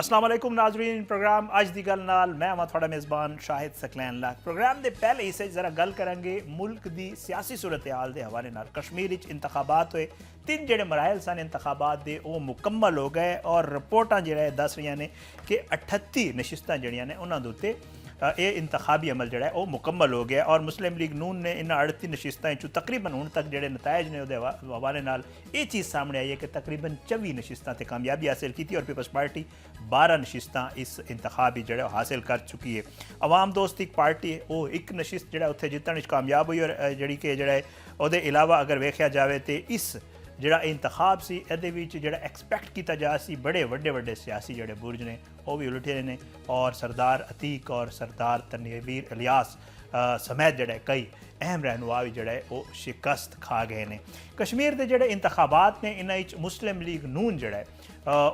अस्सलाम वालेकुम नाजरीन। प्रोग्राम अज दी गल नाल मैं हाँ थोड़ा मेज़बान शाहिद सकलैन लाख। प्रोग्राम के पहले हिस्से जरा गल करांगे मुल्क की सियासी सूरत हाल के हवाले नाल। कश्मीर इंतखाबात होए, 3 जेडे मराहल सन इंतखाबात के वो मुकम्मल हो गए और रिपोर्टां जो दस रही ने कि 38 नशिस्तां जड़ियां ने उन्होंने उत्ते ये इंतखाबी अमल जोड़ा है वो मुकम्मल हो गया और मुस्लिम लीग नून ने इन 38 नशिस्तां चू तकरीबन हुण तक जोड़े नतायज ने उहदे हवाले नाल ये चीज़ सामने आई है कि तकरीबन 24 नशिस्तां ते कामयाबी हासिल की और पीपल्स पार्टी 12 नशिस्तां इस इंतखाबी जोड़ा हासिल कर चुकी है। अवाम दोस्त एक पार्टी है वो एक नशिस्त जोड़ा उत्थे जितने कामयाब हुई और जी कि जोड़ा उहदे इलावा अगर वेख्या जाए तो इस जोड़ा इंतखाब से जोड़ा एक्सपैक्ट किया जा सी बड़े वड्डे वड्डे सियासी जोड़े बुरज ने वो भी उलटे ने और सरदार अतीक और सरदार तनवीर इलियास समेत जोड़े कई अहम रहनुमा भी जोड़ा वो शिकस्त खा गए हैं। कश्मीर के जोड़े इंतखाबात ने इन्होंने मुस्लिम लीग नून जोड़ा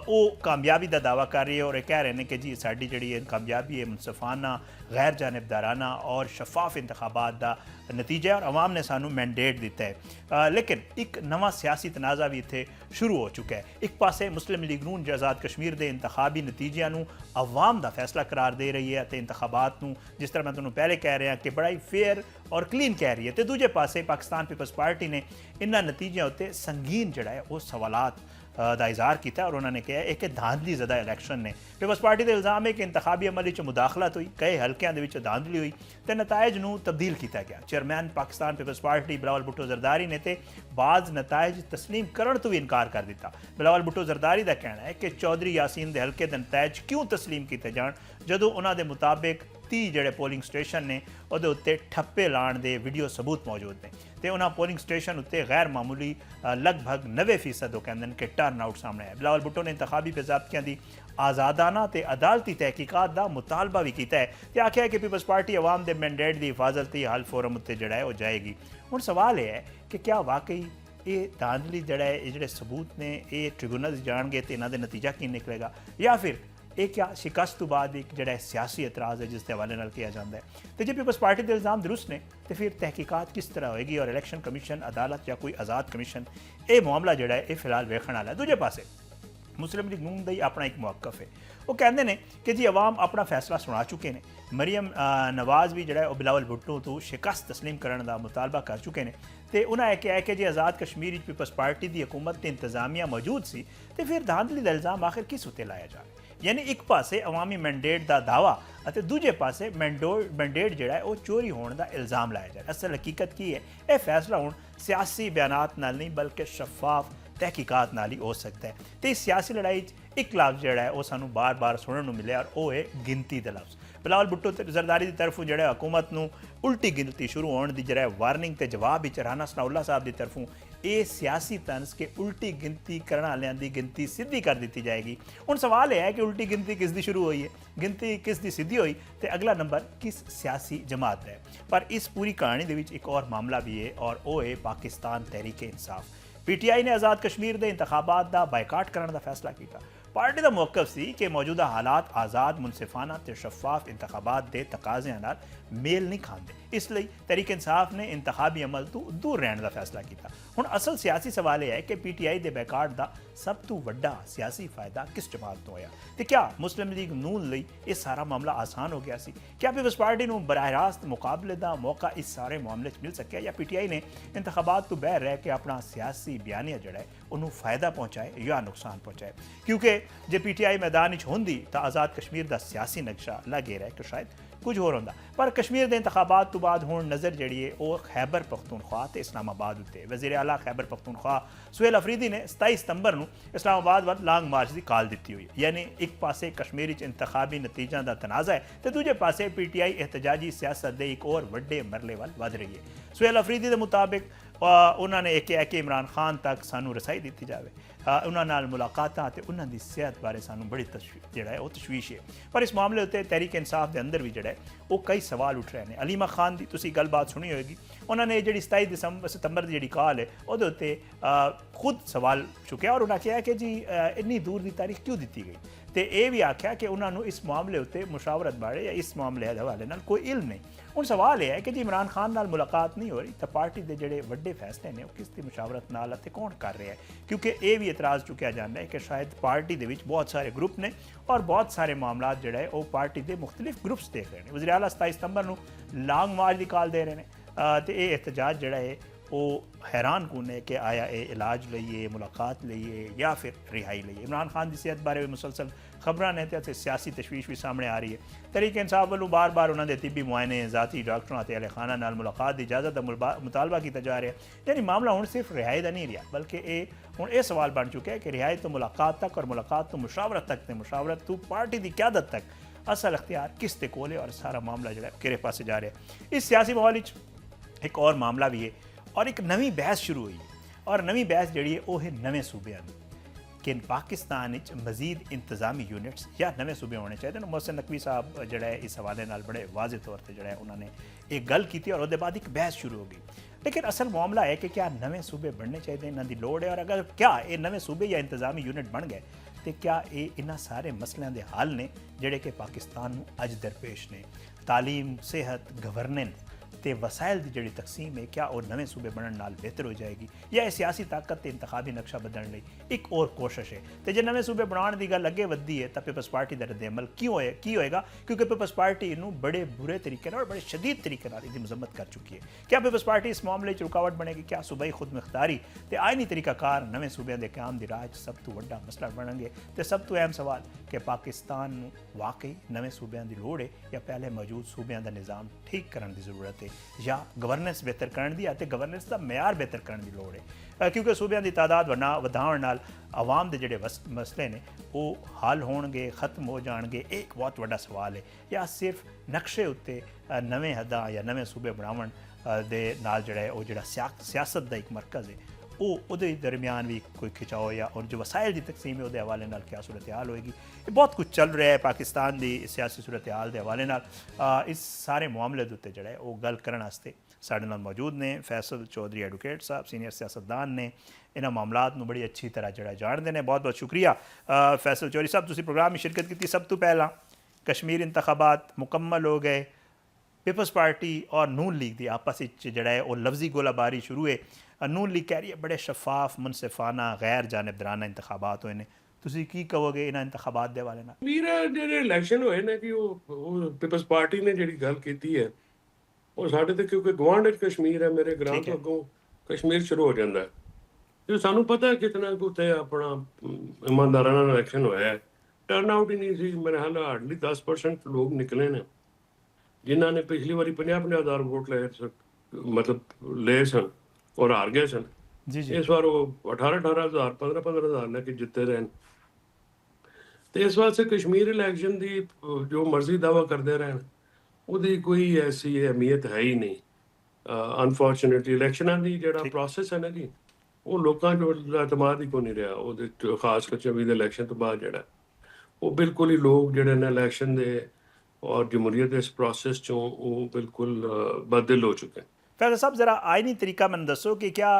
वो कामयाबी का दावा कर रही है और कह रहे हैं कि जी साड़ी जी कामयाबी है मुनसफाना गैर जानिबदाराना और शफाफ इंतखाबात का नतीजा और अवाम ने सानू मैंडेट दिता है। लेकिन एक नवा सियासी तनाज़ा भी इत्थे शुरू हो चुका है। एक पासे मुस्लिम लीग नून आज़ाद कश्मीर के इंतखाबी नतीजों अवाम का फैसला करार दे रही है तो इंतखाबात जिस तरह मैं तुम्हें पहले कह रहा कि बड़ा ही फेयर और क्लीन कह रही है। तो दूजे पासे पाकिस्तान पीपल्स पार्टी ने इन्होंने नतीजों उत्ते संगीन जोड़ा है वो सवालात का इजहार किया और उन्होंने कहा है कि धांधली ज़दा इलैक्शन ने पीपल्स पार्टी का इल्ज़ाम है कि इंतखाबी अमल मुदाखलत हुई कई हल्कों के धांधली हुई तो नतायज नूं तब्दील किया गया। Chairman Pakistan peoples party Bilawal Bhutto Zardari ने तो बाज़ नतायज तस्लीम करने तो भी इनकार कर दिता। बिलावल भुट्टो जरदारी का कहना है कि चौधरी यासीन के हल्के के नतायज क्यों तस्लीम किए जान जदों उन्होंने मुताबिक 30 जोड़े पोलिंग स्टेशन ने उहदे उत्ते ठप्पे लाने के वीडियो सबूत मौजूद ने तो उन्होंने पोलिंग स्टेशन उत्ते गैर मामूली लगभग 90% कहते हैं कि टर्न आउट सामने आया। बिलावल भुट्टो ने इंतखाबी बेज़ाब्तियां की आज़ादाना तो अदालती तहकीकात का मुतालबा भी किया है तो आख्या है कि पीपल्स पार्टी अवाम के मैंडेट की हिफाजत ही हल फोरम उत्ते जोड़ा है वो जाएगी। हुण सवाल यह है कि क्या वाकई ये धांधली जोड़ा है ये जोड़े सबूत ने ये ट्रिब्यूनल जाएंगे तो इन्हों नतीजा की निकलेगा या फिर एक क्या शिकस्त तो बाद एक जोड़ा सियासी एतराज़ है जिसके हवाले नाल किया जाता है। तो जो पीपल्स पार्टी के इल्ज़ाम दुरुस्त ने तो फिर तहकीकात किस तरह होएगी और इलैक्शन कमीशन अदालत या कोई आज़ाद कमीशन ये मामला जोड़ा है ये फिलहाल वेखण वाला है। दूजे पासे मुस्लिम लीग नून का ही अपना एक मौकफ है वो कहते हैं कि जी अवाम अपना फैसला सुना चुके हैं। मरियम नवाज़ भी जोड़ा बिलावल भुट्टो तो शिकस्त तस्लीम करने का मुतालबा कर चुके हैं तो उन्हें कहा है कि जी आज़ाद कश्मीर पीपल्स पार्टी की हुकूमत इंतजामिया मौजूद सी तो फिर धांधली का इल्ज़ाम आखिर किस उत्ते लाया जाए। यानी एक पासे अवामी मैंडेट का दावा और दूजे पासे मैंडेट जोड़ा है वो चोरी होने का इल्ज़ाम लाया जाए। असल हकीकत की है यह फैसला हूँ सियासी बयानात नाल नहीं बल्कि शफाफ तहकीकात नाल ही हो सकता है। तो इस सियासी लड़ाई एक लफ्ज़ जोड़ा है वो सानू बार बार सुनने को मिले और वो है गिनती का लफ्ज़। बिलावल भुट्टो जरदारी की तरफों जो हुकूमत को उल्टी गिनती शुरू होने की जो वार्निंग के जवाब ही राणा सनाउल्लाह साहब की तरफों ये सियासी तंज के उल्टी गिनती करने वालों की गिनती सीधी कर दी जाएगी। हुण सवाल यह है कि उल्टी गिनती किस दी शुरू हुई है गिनती किस दी सीधी हुई तो अगला नंबर किस सियासी जमात है। पर इस पूरी कहानी के विच एक और मामला भी है और वो है पाकिस्तान तहरीक इंसाफ। PTI ने आज़ाद कश्मीर के इंतखाबात का बायकाट करने का फैसला किया। पार्टी का मौकफ सी कि मौजूदा हालात आज़ाद मुनसिफाना तो शफाफ इंतखाबात के तकाज़ियां नाल मेल नहीं खाते इसलिए तहरीक इंसाफ ने इंतखाबी अमल तो दूर रहने का फैसला किया। हुण असल सियासी सवाल यह है कि PTI के बायकाट का सब तो वड्डा सियासी फायदा किस जमात को होया तो क्या मुस्लिम लीग नून लई ये सारा मामला आसान हो गया सी। क्या पीपल्स पार्टी को बराह रास्त मुकाबले का मौका इस सारे मामले मिल सकिया या PTI ने इंतखाबात तो बहर रह के अपना सियासी बयानिया जोड़ा है उन्होंने फ़ायदा पहुँचाए या नुकसान पहुँचाए। क्योंकि जो PTI मैदान होंदी तो आज़ाद कश्मीर का सियासी नक्शा लगे रहा है कि शायद कुछ होर होंदा। पर कश्मीर के इंतखाबात तो बाद हुण नज़र जी है वो खैबर पख्तूनख्वा तो इस्लामाबाद उत्ते वज़ीर आला खैबर पख्तूनख्वा सुहेल अफरीदी ने 27 सितंबर को इस्लामाबाद वाल लॉन्ग मार्च की कॉल दी हुई। यानी एक पासे कश्मीर इंतखाबी नतीजों का तनाज़ा है तो दूजे पासे PTI एहतजाजी सियासत के एक और वड्डे मरले वाल वध रही है। सुहेल अफरीदी के मुताबिक उन्होंने एक है कि इमरान खान तक सानू रसाई दी जाए उन्होंने मुलाकातां ते उन्होंने सेहत बारे सानू बड़ी जोड़ा है वो तशवीश है। पर इस मामले उत्ते तहरीक इंसाफ के अंदर भी जोड़ा है वो कई सवाल उठ रहे हैं। अलीमा खान की तुसी गलबात सुनी होगी उन्होंने जी 27 सितंबर की जी कॉल है वो खुद सवाल चुकया और उन्हें कहा कि जी इन्नी दूर की तारीख क्यों दी गई तो यह भी आख्या कि उन्होंने इस मामले उत्ते मुशावरत बारे या इस मामले के हवाले नाल कोई इल्म नहीं। हुण सवाल यह है कि जी इमरान खान नाल मुलाकात नहीं हो रही तो पार्टी के जोड़े वड्डे फैसले ने किस की मुशावरत नाल ते कौन कर रहा है। क्योंकि ये भी ਇਤਰਾਜ਼ ਚੁੱਕਿਆ ਜਾਂਦਾ ਹੈ ਕਿ ਸ਼ਾਇਦ ਪਾਰਟੀ ਦੇ ਵਿੱਚ ਬਹੁਤ ਸਾਰੇ ਗਰੁੱਪ ਨੇ ਔਰ ਬਹੁਤ ਸਾਰੇ ਮਾਮਲਾਤ ਜਿਹੜਾ ਹੈ ਉਹ ਪਾਰਟੀ ਦੇ ਮੁxtਲਿਫ ਗਰੁੱਪਸ ਦੇਖ ਰਹੇ ਨੇ। ਵਜ਼ੀਰ ਆਲਾ 27 ਸਤੰਬਰ ਨੂੰ ਲਾਂਗ ਮਾਰਚ ਦੀ ਕਾਲ ਦੇ ਰਹੇ ਨੇ ਤੇ ਇਹ ਇhtਜਾਜ ਜਿਹੜਾ ਹੈ ਉਹ हैरान कन है कि आया ये इलाज लईए मुलाकात लईए या फिर रिहाई लईए। इमरान खान की सेहत बारे मुसलसल खबर ने तो सियासी तशवीश भी सामने आ रही है। तहरीक इंसाफ वालों बार बार उन्होंने तिब्बी मुआयने जाती डॉक्टरों ते अहले खाना नाल मुलाकात की इजाजत का मुतालबा किया जा रहा है। यानी मामला हूँ सिर्फ रिहाई का नहीं रहा बल्कि ये हूँ ये सवाल बन चुका है कि रिहाई तो मुलाकात तक और मुलाकात तो मुशावरत तक, मुशावरत तो पार्टी की क्यादत तक असल अख्तियार किस ते कोल है और सारा मामला जो है किहड़े पासे जा रहा है। इस सियासी माहौल एक और मामला भी है और एक नवी बहस शुरू हुई है और नवी बहस जी वो है नवे सूबे कि पाकिस्तान मजीद इंतजामी यूनिट्स या नवे सूबे होने चाहिए। मोहसिन नकवी साहब जोड़ा है इस हवाले नाल बड़े वाजे तौर पर जोड़ा है उन्होंने एक गल की और उसके बाद एक बहस शुरू हो गई। लेकिन असल मामला है कि क्या नवे सूबे बनने चाहिए, इन्हों की लोड़ है और अगर क्या ये नवे सूबे या इंतजामी यूनिट बन गए तो क्या ये इन्होंने सारे मसलों के हल ने जोड़े कि पाकिस्तान अज दरपेश ने। तालीम, सेहत, गवर्नेंस ते वसाइल की जी तकसीम है क्या और नवे सूबे बनने नाल बेहतर हो जाएगी या सियासी ताकत इंतखाबी नक्शा बदलने लई एक और कोशिश है। तो जो नवे सूबे बनाने की गल अगे वधी है तो पीपल्स पार्टी का रद्द अमल की होएगा क्योंकि पीपल्स पार्टी इनू बड़े बुरे तरीके और बड़े शदीद तरीके इसकी मजम्मत कर चुकी है। क्या पीपल्स पार्टी इस मामले रुकावट बनेगी? क्या सूबाई खुद मुख्तारी तो आईनी तरीकाकार नवे सूबे के क्याम की राह सब तो वड्डा मसला बनेंगे? तो सब तो अहम सवाल कि पाकिस्तान वाकई नवे सूबे की लोड़ है या पहले मौजूद सूबे का निज़ाम ठीक करने की जरूरत है या गवर्नेंस बेहतर करने की आते गवर्नेंस का म्यार बेहतर करने की लोड़ है। क्योंकि सूबे की तादाद वधाउण नाल आवाम के जोड़े मसले ने वो हल होणगे, खत्म हो जाएंगे, एक बहुत बड़ा सवाल है या सिर्फ नक्शे उत्ते नवे हदां या नवे सूबे बनावन दे नाल जोड़ा है वो जोड़ा सियासत का एक मरकज़ है वो दरमियान भी कोई खिंचाव या और जो वसाइल की तकसीम है उसके हवाले नाल क्या सूरत हाल होएगी। ये बहुत कुछ चल रहा है पाकिस्तान की सियासी सूरत हाल के हवाले नाल। इस सारे मामले के उत्ते जोड़ा है वो गल करने वास्ते साडे नाल मौजूद ने फैसल चौधरी एडवोकेट साहब सीनियर सियासतदान ने इन्होंने मामलात में बड़ी अच्छी तरह जोड़ा जानते हैं। बहुत बहुत शुक्रिया फैसल चौधरी साहब, तुसीं प्रोग्राम में शिरकत की। सब तो पहला कश्मीर इंतखाबात मुकम्मल हो गए, पीपल्स पार्टी और नून लीग की आपस जोड़ा है वो लफ्जी गोलाबारी शुरू है। नून लीग कह रही है बड़े शफाफ, मुनसिफाना, गैर जानिबदाराना इंतखाबात होए ने, तुसीं की कहोगे इन्हां इंतखाबात दे हवाले नाल? मेरा ਜਿਹੜੇ ਇਲੈਕਸ਼ਨ ਹੋਏ ਨੇ ਕਿ ਉਹ ਪੀਪਲਸ ਪਾਰਟੀ ਨੇ ਜਿਹੜੀ ਗੱਲ ਕੀਤੀ ਹੈ ਉਹ ਸਾਡੇ ਤੇ ਕਿਉਂਕਿ ਗਵਾਂਢ ਵਿੱਚ ਕਸ਼ਮੀਰ ਹੈ, ਮੇਰੇ ਗ੍ਰਾਮ ਤੋਂ ਅੱਗੋਂ ਕਸ਼ਮੀਰ ਸ਼ੁਰੂ ਹੋ ਜਾਂਦਾ ਹੈ ਤੇ ਸਾਨੂੰ ਪਤਾ ਹੈ ਕਿਤਨਾ ਕੁ ਉੱਥੇ ਆਪਣਾ ਇਮਾਨਦਾਰਾਂ ਨਾਲ ਇਲੈਕਸ਼ਨ ਹੋਇਆ ਹੈ। ਟਰਨ ਆਊਟ ਹੀ ਨਹੀਂ ਸੀ, ਮੇਰੇ ਹਾਲ ਹਾਰਡਲੀ 10% ਲੋਕ ਨਿਕਲੇ ਨੇ ਜਿਨ੍ਹਾਂ ਨੇ ਪਿਛਲੀ ਵਾਰੀ 50,000 ਵੋਟ ਲਏ ਮਤਲਬ ਲਏ ਸਨ और हार गए सन। जी जी इस बार वो 18,000 15,000 लेके जितते रहे। तो इस वास्ते कश्मीर इलैक्शन की जो मर्जी दावा करते रहे उसकी कोई ऐसी अहमियत है ही नहीं। अनफॉर्चुनेटली इलैक्शनों की जो प्रोसैस है ना जी वो लोगों को एतमाद ही को नहीं रहा। वो खास कर 24 इलैक्शन तो बाद जोड़ा वो बिल्कुल ही लोग जोड़े ने इलैक्शन के और जमहूरीत इस प्रोसैस चों वो बिल्कुल बदल हो चुके हैं। फैसल साहब ज़रा आईनी तरीका मैंने दसो कि क्या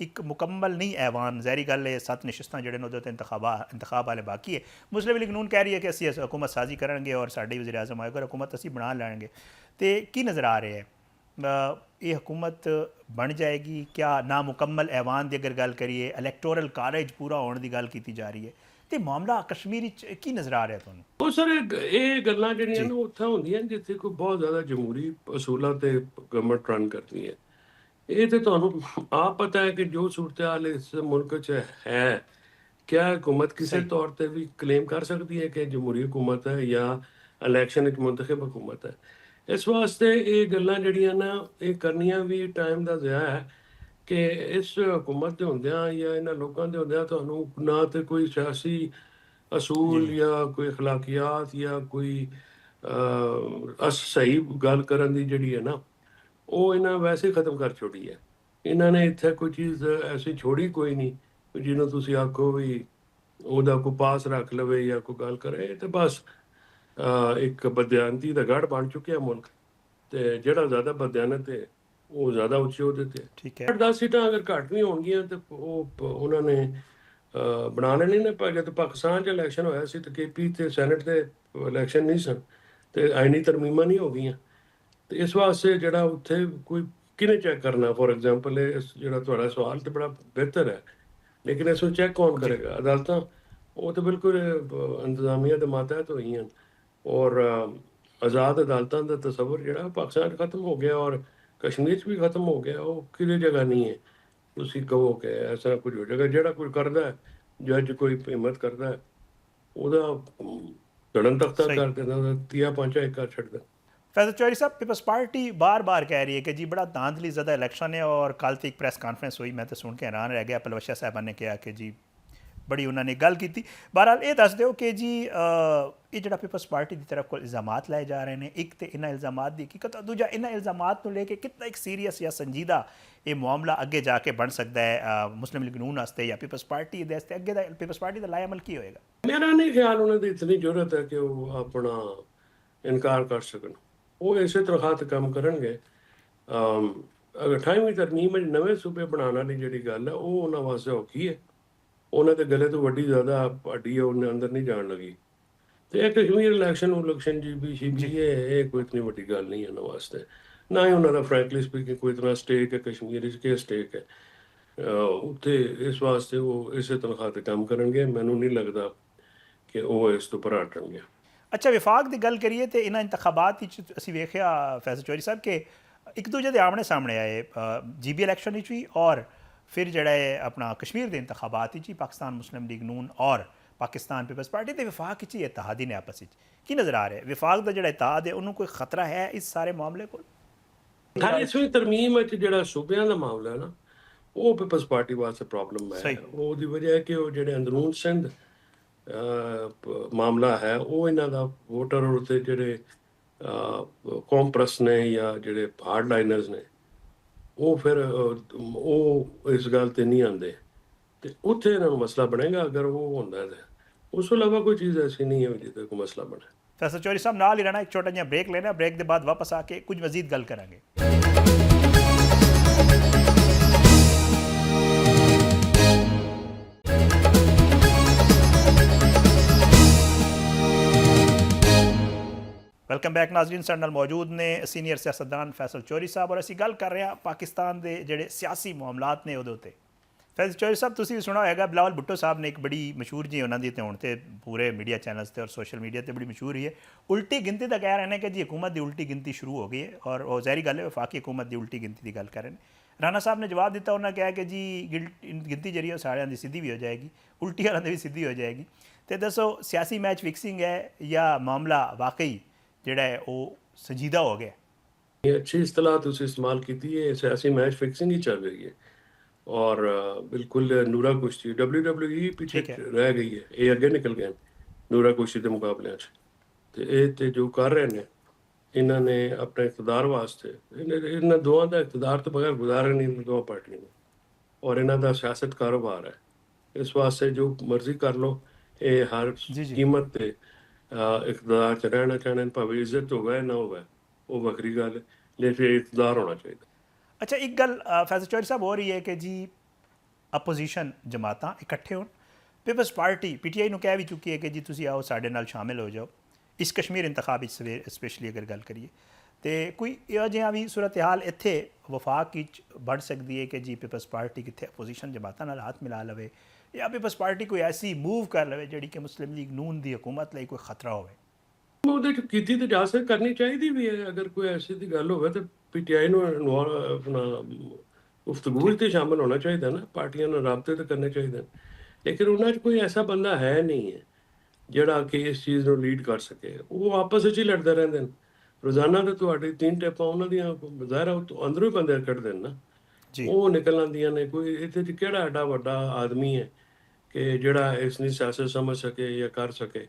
एक मुकम्मल नहीं ऐवान जहरी गल है 7 नशिस्तां जोड़े ने इंतखाब वाले बाकी है। मुस्लिम लीग नून कह रही है कि असी हुकूमत साजी करेंगे और साढ़े वज़ीर आज़म आएगा हुकूमत असी बना लेंगे, तो की नज़र आ रहे हैं ये हुकूमत बन जाएगी? क्या नामुकम्मल ऐवान की अगर गल करिए इलैक्टोरल कॉलेज पूरा होने की गल की जा रही है तो मामला कश्मीर की नज़र आ रहा है तुहानूं? ਉਹ ਸਰ ਇਹ ਗੱਲਾਂ ਜਿਹੜੀਆਂ ਨੇ ਉੱਥੇ ਹੁੰਦੀਆਂ ਜਿੱਥੇ ਕੋਈ ਬਹੁਤ ਜ਼ਿਆਦਾ ਜਮਹੂਰੀ ਅਸੂਲਾਂ ਤੇ ਗਵਰਨਮੈਂਟ ਰਨ ਕਰਦੀ ਹੈ। ਇਹ ਤੇ ਤੁਹਾਨੂੰ ਆਪ ਪਤਾ ਹੈ ਕਿ ਜੋ ਸੂਰਤ ਹਾਲ ਇਸ ਮੁਲਕ 'ਚ ਹੈ, ਕਿਆ हुकूमत ਕਿਸੇ ਤੌਰ ਤੇ ਵੀ ਕਲੇਮ ਕਰ ਸਕਦੀ ਹੈ ਕਿ ਜਮਹੂਰੀ हुकूमत ਹੈ ਜਾਂ ਇਲੈਕਸ਼ਨ ਵਿੱਚ ਮੁੰਤਖਬ हुकूमत ਹੈ। ਇਸ ਵਾਸਤੇ ਇਹ ਗੱਲਾਂ ਜਿਹੜੀਆਂ ਨਾ ਇਹ ਕਰਨੀਆਂ ਵੀ ਟਾਈਮ ਦਾ ਜ਼ਾਇਆ ਹੈ ਕਿ ਇਸ हुकूमत ਦੇ ਹੁੰਦਿਆਂ ਜਾਂ ਇਹਨਾਂ ਲੋਕਾਂ ਦੇ ਹੁੰਦਿਆਂ ਤੁਹਾਨੂੰ ਨਾ ਤੇ ਕੋਈ ਸਿਆਸੀ असूल या कोई अखलाकियात या कोई सही गल करन दी जिहड़ी है ना वो इन्हां वैसे ख़त्म कर छोड़ी है। इन्हां ने इत्थे कोई चीज़ ऐसी छोड़ी कोई नहीं जिन्हों तुसीं आखो भी ਉਹਦਾ ਕੋਈ ਪਾਸ ਰੱਖ ਲਵੇ ਜਾਂ ਕੋਈ ਗੱਲ ਕਰੇ ਤੇ ਬਸ ਇੱਕ ਬਦਿਆਨਤੀ ਦਾ ਗੜ ਬਣ ਚੁੱਕਿਆ ਮੁਲਕ ਤੇ ਜਿਹੜਾ ਜ਼ਿਆਦਾ ਬਦਿਆਨਤ ਹੈ ਉਹ ਜ਼ਿਆਦਾ ਉੱਚੇ ਉਹਦੇ ਤੇ ਠੀਕ ਹੈ। 10 ਸੀਟਾਂ ਅਗਰ ਘੱਟ ਵੀ ਹੋਣਗੀਆਂ ਤੇ ਉਹ ਉਹਨਾਂ ਨੇ ਬਣਾ ਲੈਣੀ ਨੇ। ਪਰ ਜਦ ਪਾਕਿਸਤਾਨ 'ਚ ਇਲੈਕਸ਼ਨ ਹੋਇਆ ਸੀ ਤੇ KP ਤੇ ਸੈਨੇਟ ਦੇ ਇਲੈਕਸ਼ਨ ਨਹੀਂ ਸਨ ਤੇ ਆਈਨੀ ਤਰਮੀਮਾਂ ਨਹੀਂ ਹੋ ਗਈਆਂ ਤੇ ਇਸ ਵਾਸਤੇ ਜਿਹੜਾ ਉੱਥੇ ਕੋਈ ਕਿਹਨੇ ਚੈੱਕ ਕਰਨਾ। ਫੋਰ ਐਗਜ਼ਾਮਪਲ ਇਹ ਜਿਹੜਾ ਤੁਹਾਡਾ ਸਵਾਲ ਤੇ ਬੜਾ ਬਿਹਤਰ ਹੈ ਲੇਕਿਨ ਇਸ ਨੂੰ ਚੈੱਕ ਕੌਣ ਕਰੇਗਾ? ਅਦਾਲਤਾਂ। ਉਹ ਤਾਂ ਬਿਲਕੁਲ ਇੰਤਜ਼ਾਮੀਆ ਦੇ ਮਾਤਹਿਤ ਹੋਈਆਂ ਔਰ ਆਜ਼ਾਦ ਅਦਾਲਤਾਂ ਦਾ ਤਸੱਵੁਰ ਜਿਹੜਾ ਪਾਕਿਸਤਾਨ 'ਚ ਖਤਮ ਹੋ ਗਿਆ ਔਰ ਕਸ਼ਮੀਰ 'ਚ ਵੀ ਖਤਮ ਹੋ ਗਿਆ। ਉਹ ਕਿਤੇ ਜਗ੍ਹਾ ਨਹੀਂ ਹੈ ਤੁਸੀਂ ਕਹੋ ਕਿ ਐਸਾ ਕੁਝ ਹੋ ਜਾਏਗਾ। ਜਿਹੜਾ ਕੋਈ ਕਰਦਾ ਹੈ, ਜੱਜ ਕੋਈ ਹਿੰਮਤ ਕਰਦਾ ਹੈ, ਉਹਦਾ ਧੜਨ ਤਖਤਾ ਸਹੀ। ਕਰ ਦਿੰਦਾ, ਉਹਦਾ ਤੀਆ ਪਾਂਚਾ ਇੱਕ ਕਰ ਛੱਡਦਾ। फैजल चौधरी साहब पीपल्स पार्टी बार बार कह रही है कि जी बड़ा धांधली ज़्यादा इलेक्शन है और कल तो एक प्रेस कॉन्फ्रेंस हुई, मैं तो सुन के हैरान रह गया। पलवशा साहबा ने कहा कि जी बड़ी उन्होंने गल की। बहरहाल ये दस दो कि जी ये जो पीपल्स पार्टी की तरफ को इल्ज़ामात लाए जा रहे हैं, एक तो इन्होंने इल्ज़ामात की हकीकत, दूजा इन्होंने इल्ज़ामात को लेके कितना एक सीरीयस या संजीदा ये मामला अगे जाके बन सकता है मुस्लिम लीग नून वास्ते या पीपल्स पार्टी दे अगे पीपल्स पार्टी का लाएअमल की होएगा? मेरा नहीं ख्याल उन्होंने इतनी जरूरत है कि वो अपना इनकार कर सकन। ਉਹ ਇਸੇ ਤਰ੍ਹਾਂ ਤੇ ਕੰਮ ਕਰਨਗੇ। ਅਗਰ 28ਵੀਂ ਤਰਮੀਮ ਵਿੱਚ ਨਵੇਂ ਸੂਬੇ ਬਣਾਉਣ ਵਾਲੀ ਜਿਹੜੀ ਗੱਲ ਹੈ ਉਹ ਉਹਨਾਂ ਵਾਸਤੇ ਔਖੀ ਹੈ। ਉਹਨਾਂ ਦੇ ਗਲੇ ਤੋਂ ਵੱਡੀ ਜ਼ਿਆਦਾ ਹੱਡੀ ਹੈ, ਉਹਨੇ ਅੰਦਰ ਨਹੀਂ ਜਾਣ ਲੱਗੀ। ਤੇ ਇਹ ਕਸ਼ਮੀਰ ਇਲੈਕਸ਼ਨ GB ਇਹ ਕੋਈ ਇਤਨੀ ਵੱਡੀ ਗੱਲ ਨਹੀਂ ਹੈ ਉਹਨਾਂ ਵਾਸਤੇ। ਨਾ ਹੀ ਉਹਨਾਂ ਦਾ ਫਰੈਂਕਲੀ ਸਪੀਕਿੰਗ ਕੋਈ ਇਤਨਾ ਸਟੇਕ ਹੈ ਕਸ਼ਮੀਰ ਵਿੱਚ ਕਿ ਸਟੇਕ ਹੈ ਉੱਥੇ। ਇਸ ਵਾਸਤੇ ਉਹ ਇਸੇ ਤਨਖਾਹ ਤੇ ਕੰਮ ਕਰਨਗੇ। ਮੈਨੂੰ ਨਹੀਂ ਲੱਗਦਾ ਕਿ ਉਹ ਇਸ ਤੋਂ ਪਰ ਹਟਣਗੇ। अच्छा विफाक की गल करिए तो इन्होंने इंतखाबात असी वेख्या फैसल चौधरी साहब के एक दूजे के आमने सामने आए GB इलैक्शन भी और फिर जड़ा है अपना कश्मीर के इंतखाबात ही पाकिस्तान मुस्लिम लीग नून और पाकिस्तान पीपल्स पार्टी के विफाक ही इतिहादी ने आपस की नज़र आ रहा है? विफाक का जो इतिहाद है उन्होंने कोई खतरा है इस सारे मामले को? 28ਵੀਂ ਤਰਮੀਮ ਵਿੱਚ ਜਿਹੜਾ ਸੂਬਿਆਂ ਦਾ ਮਾਮਲਾ ਹੈ ਨਾ, ਉਹ ਪੀਪਲਸ ਪਾਰਟੀ ਵਾਸਤੇ ਪ੍ਰੋਬਲਮ ਹੈ। ਉਹਦੀ ਵਜ੍ਹਾ ਹੈ ਕਿ ਉਹ ਜਿਹੜੇ ਅੰਦਰੂਨ ਸਿੰਧ ਮਾਮਲਾ ਹੈ ਉਹ ਇਹਨਾਂ ਦਾ ਵੋਟਰ ਉੱਤੇ ਜਿਹੜੇ ਕੌਮਪ੍ਰਸ ਨੇ ਜਾਂ ਜਿਹੜੇ ਹਾਰਡ ਲਾਈਨਰਸ ਨੇ ਉਹ ਫਿਰ ਉਹ ਇਸ ਗੱਲ ਤੇ ਨਹੀਂ ਆਉਂਦੇ ਤੇ ਉੱਥੇ ਇਹਨਾਂ ਨੂੰ ਮਸਲਾ ਬਣੇਗਾ ਅਗਰ ਉਹ ਹੁੰਦਾ ਹੈ। ਉਸ ਤੋਂ ਇਲਾਵਾ ਕੋਈ ਚੀਜ਼ ਐਸੀ ਨਹੀਂ ਹੈ ਜਿਹਦੇ ਕੋਈ ਮਸਲਾ ਬਣੇ। फैसल चौधरी साहब नाल ही रहना, एक छोटा जिहा ब्रेक लेना, ब्रेक के बाद वापस आके कुछ मजीद गल करांगे। वेलकम बैक नाजरीन, साडे नाल मौजूद ने सीनियर सियासतदान फैसल चौधरी साहब और असीं गल कर रहे हैं पाकिस्तान के जिहड़े सियासी मामलात ने उहदे उत्ते। फैसल चौधरी साहब तुसीं सुना होएगा बिलावल भुट्टो साहब ने एक बड़ी मशहूर जी उन्होंने तो हुण ते पूरे मीडिया चैनल्स ते और सोशल मीडिया ते बड़ी मशहूर ही है, उल्टी गिनती का कह रहे हैं कि जी हुकूमत की उल्टी गिनती शुरू हो गई है और वो ज़ाहिर गल है वफाकी हुकूमत की उल्टी गिनती की गल कर रहे हैं। राणा साहब ने जवाब दिता, उन्होंने कहा कि जी गिनती जी है सारिਆਂ ਦੀ सिद्धी भी हो जाएगी, उल्टी वालों की भी सिद्धी हो जाएगी। तो दसो सियासी मैच फिक्सिंग है या मामला वाकई ਜਿਹੜਾ ਹੈ ਉਹ ਸੰਜੀਦਾ ਹੋ ਗਿਆ? ਇਹ ਅੱਛੀ ਇਸਤਲਾਹ ਤੁਸੀਂ ਇਸਤੇਮਾਲ ਕੀਤੀ ਹੈ। ਸਿਆਸੀ ਮੈਚ ਫਿਕਸਿੰਗ ਹੀ ਚੱਲ ਰਹੀ ਹੈ ਔਰ ਬਿਲਕੁਲ ਨੂਰਾ ਕੁਸ਼ਤੀ WWE ਪਿੱਛੇ ਰਹਿ ਗਈ ਹੈ, ਇਹ ਅੱਗੇ ਨਿਕਲ ਗਏ ਨੂਰਾ ਕੁਸ਼ਤੀ ਦੇ ਮੁਕਾਬਲਿਆਂ 'ਚ। ਤੇ ਇਹ ਤੇ ਜੋ ਕਰ ਰਹੇ ਨੇ ਇਹਨਾਂ ਨੇ ਆਪਣੇ ਇਕਤਦਾਰ ਵਾਸਤੇ, ਇਹਨਾਂ ਦੋਵਾਂ ਦਾ ਇਕਤਦਾਰ ਤੋਂ ਬਗੈਰ ਗੁਜ਼ਾਰਾ ਨਹੀਂ ਦੋਵਾਂ ਪਾਰਟੀਆਂ ਨੂੰ ਔਰ ਇਹਨਾਂ ਦਾ ਸਿਆਸਤ ਕਾਰੋਬਾਰ ਹੈ। ਇਸ ਵਾਸਤੇ ਜੋ ਮਰਜ਼ੀ ਕਰ ਲਓ, ਇਹ ਹਰ ਕੀਮਤ ਤੇ ਇਕਤਦਾਰ 'ਚ ਰਹਿਣਾ ਚਾਹੁੰਦੇ, ਭਾਵੇਂ ਇੱਜ਼ਤ ਹੋਵੇ ਨਾ ਹੋਵੇ ਉਹ ਵੱਖਰੀ ਗੱਲ, ਲੇਕਿਨ ਇਕਤਦਾਰ ਹੋਣਾ ਚਾਹੀਦਾ। अच्छा एक गल फैसल चौधरी साहब हो रही है कि जी अपोजिशन जमातां इकट्ठे होण, पीपल्स पार्टी PTI ਨੂੰ ਕਹਿ ਵੀ ਚੁੱਕੀ ਹੈ कि जी ਤੁਸੀਂ आओ ਸਾਡੇ ਨਾਲ शामिल हो जाओ इस कश्मीर इंतखाब स्पेशली अगर गल करिए तो कोई ਇਹੋ ਜਿਹਾ ਵੀ सूरत हाल ਇੱਥੇ वफाक ਵਿੱਚ बढ़ सकती है कि जी पीपल्स पार्टी कितने अपोजिशन जमातां ਨਾਲ हाथ मिला लवे या पीपल्स पार्टी कोई ऐसी मूव कर लवे ਜਿਹੜੀ कि मुस्लिम लीग नून ਦੀ हुकूमत ਲਈ कोई खतरा होवे? ਉਹਦੇ 'ਚ ਕੀਤੀ ਤੇ ਜਾ ਸਕਦੀ, ਕਰਨੀ ਚਾਹੀਦੀ ਵੀ ਹੈ। ਅਗਰ ਕੋਈ ਐਸੀ ਦੀ ਗੱਲ ਹੋਵੇ ਤਾਂ PTI ਨੂੰ ਆਪਣਾ ਗੁਫ਼ਤਗੂ 'ਤੇ ਸ਼ਾਮਿਲ ਹੋਣਾ ਚਾਹੀਦਾ ਨਾ, ਪਾਰਟੀਆਂ ਨਾਲ ਰਾਬਤੇ ਤਾਂ ਕਰਨੇ ਚਾਹੀਦੇ। ਲੇਕਿਨ ਉਹਨਾਂ 'ਚ ਕੋਈ ਐਸਾ ਬੰਦਾ ਹੈ ਨਹੀਂ ਹੈ ਜਿਹੜਾ ਕਿ ਇਸ ਚੀਜ਼ ਨੂੰ ਲੀਡ ਕਰ ਸਕੇ। ਉਹ ਆਪਸ ਵਿੱਚ ਹੀ ਲੜਦੇ ਰਹਿੰਦੇ ਨੇ ਰੋਜ਼ਾਨਾ। ਤਾਂ ਤੁਹਾਡੀ 3 ਟੇਪਾਂ ਉਹਨਾਂ ਦੀਆਂ ਜ਼ਾਹਿਰ ਅੰਦਰੋਂ ਹੀ ਬੰਦੇ ਕੱਢਦੇ ਨੇ ਨਾ, ਉਹ ਨਿਕਲ ਆਉਂਦੀਆਂ ਨੇ। ਕੋਈ ਇਹਦੇ 'ਚ ਕਿਹੜਾ ਐਡਾ ਵੱਡਾ ਆਦਮੀ ਹੈ ਕਿ ਜਿਹੜਾ ਇਸ ਦੀ ਸਿਆਸਤ ਸਮਝ ਸਕੇ ਜਾਂ ਕਰ ਸਕੇ।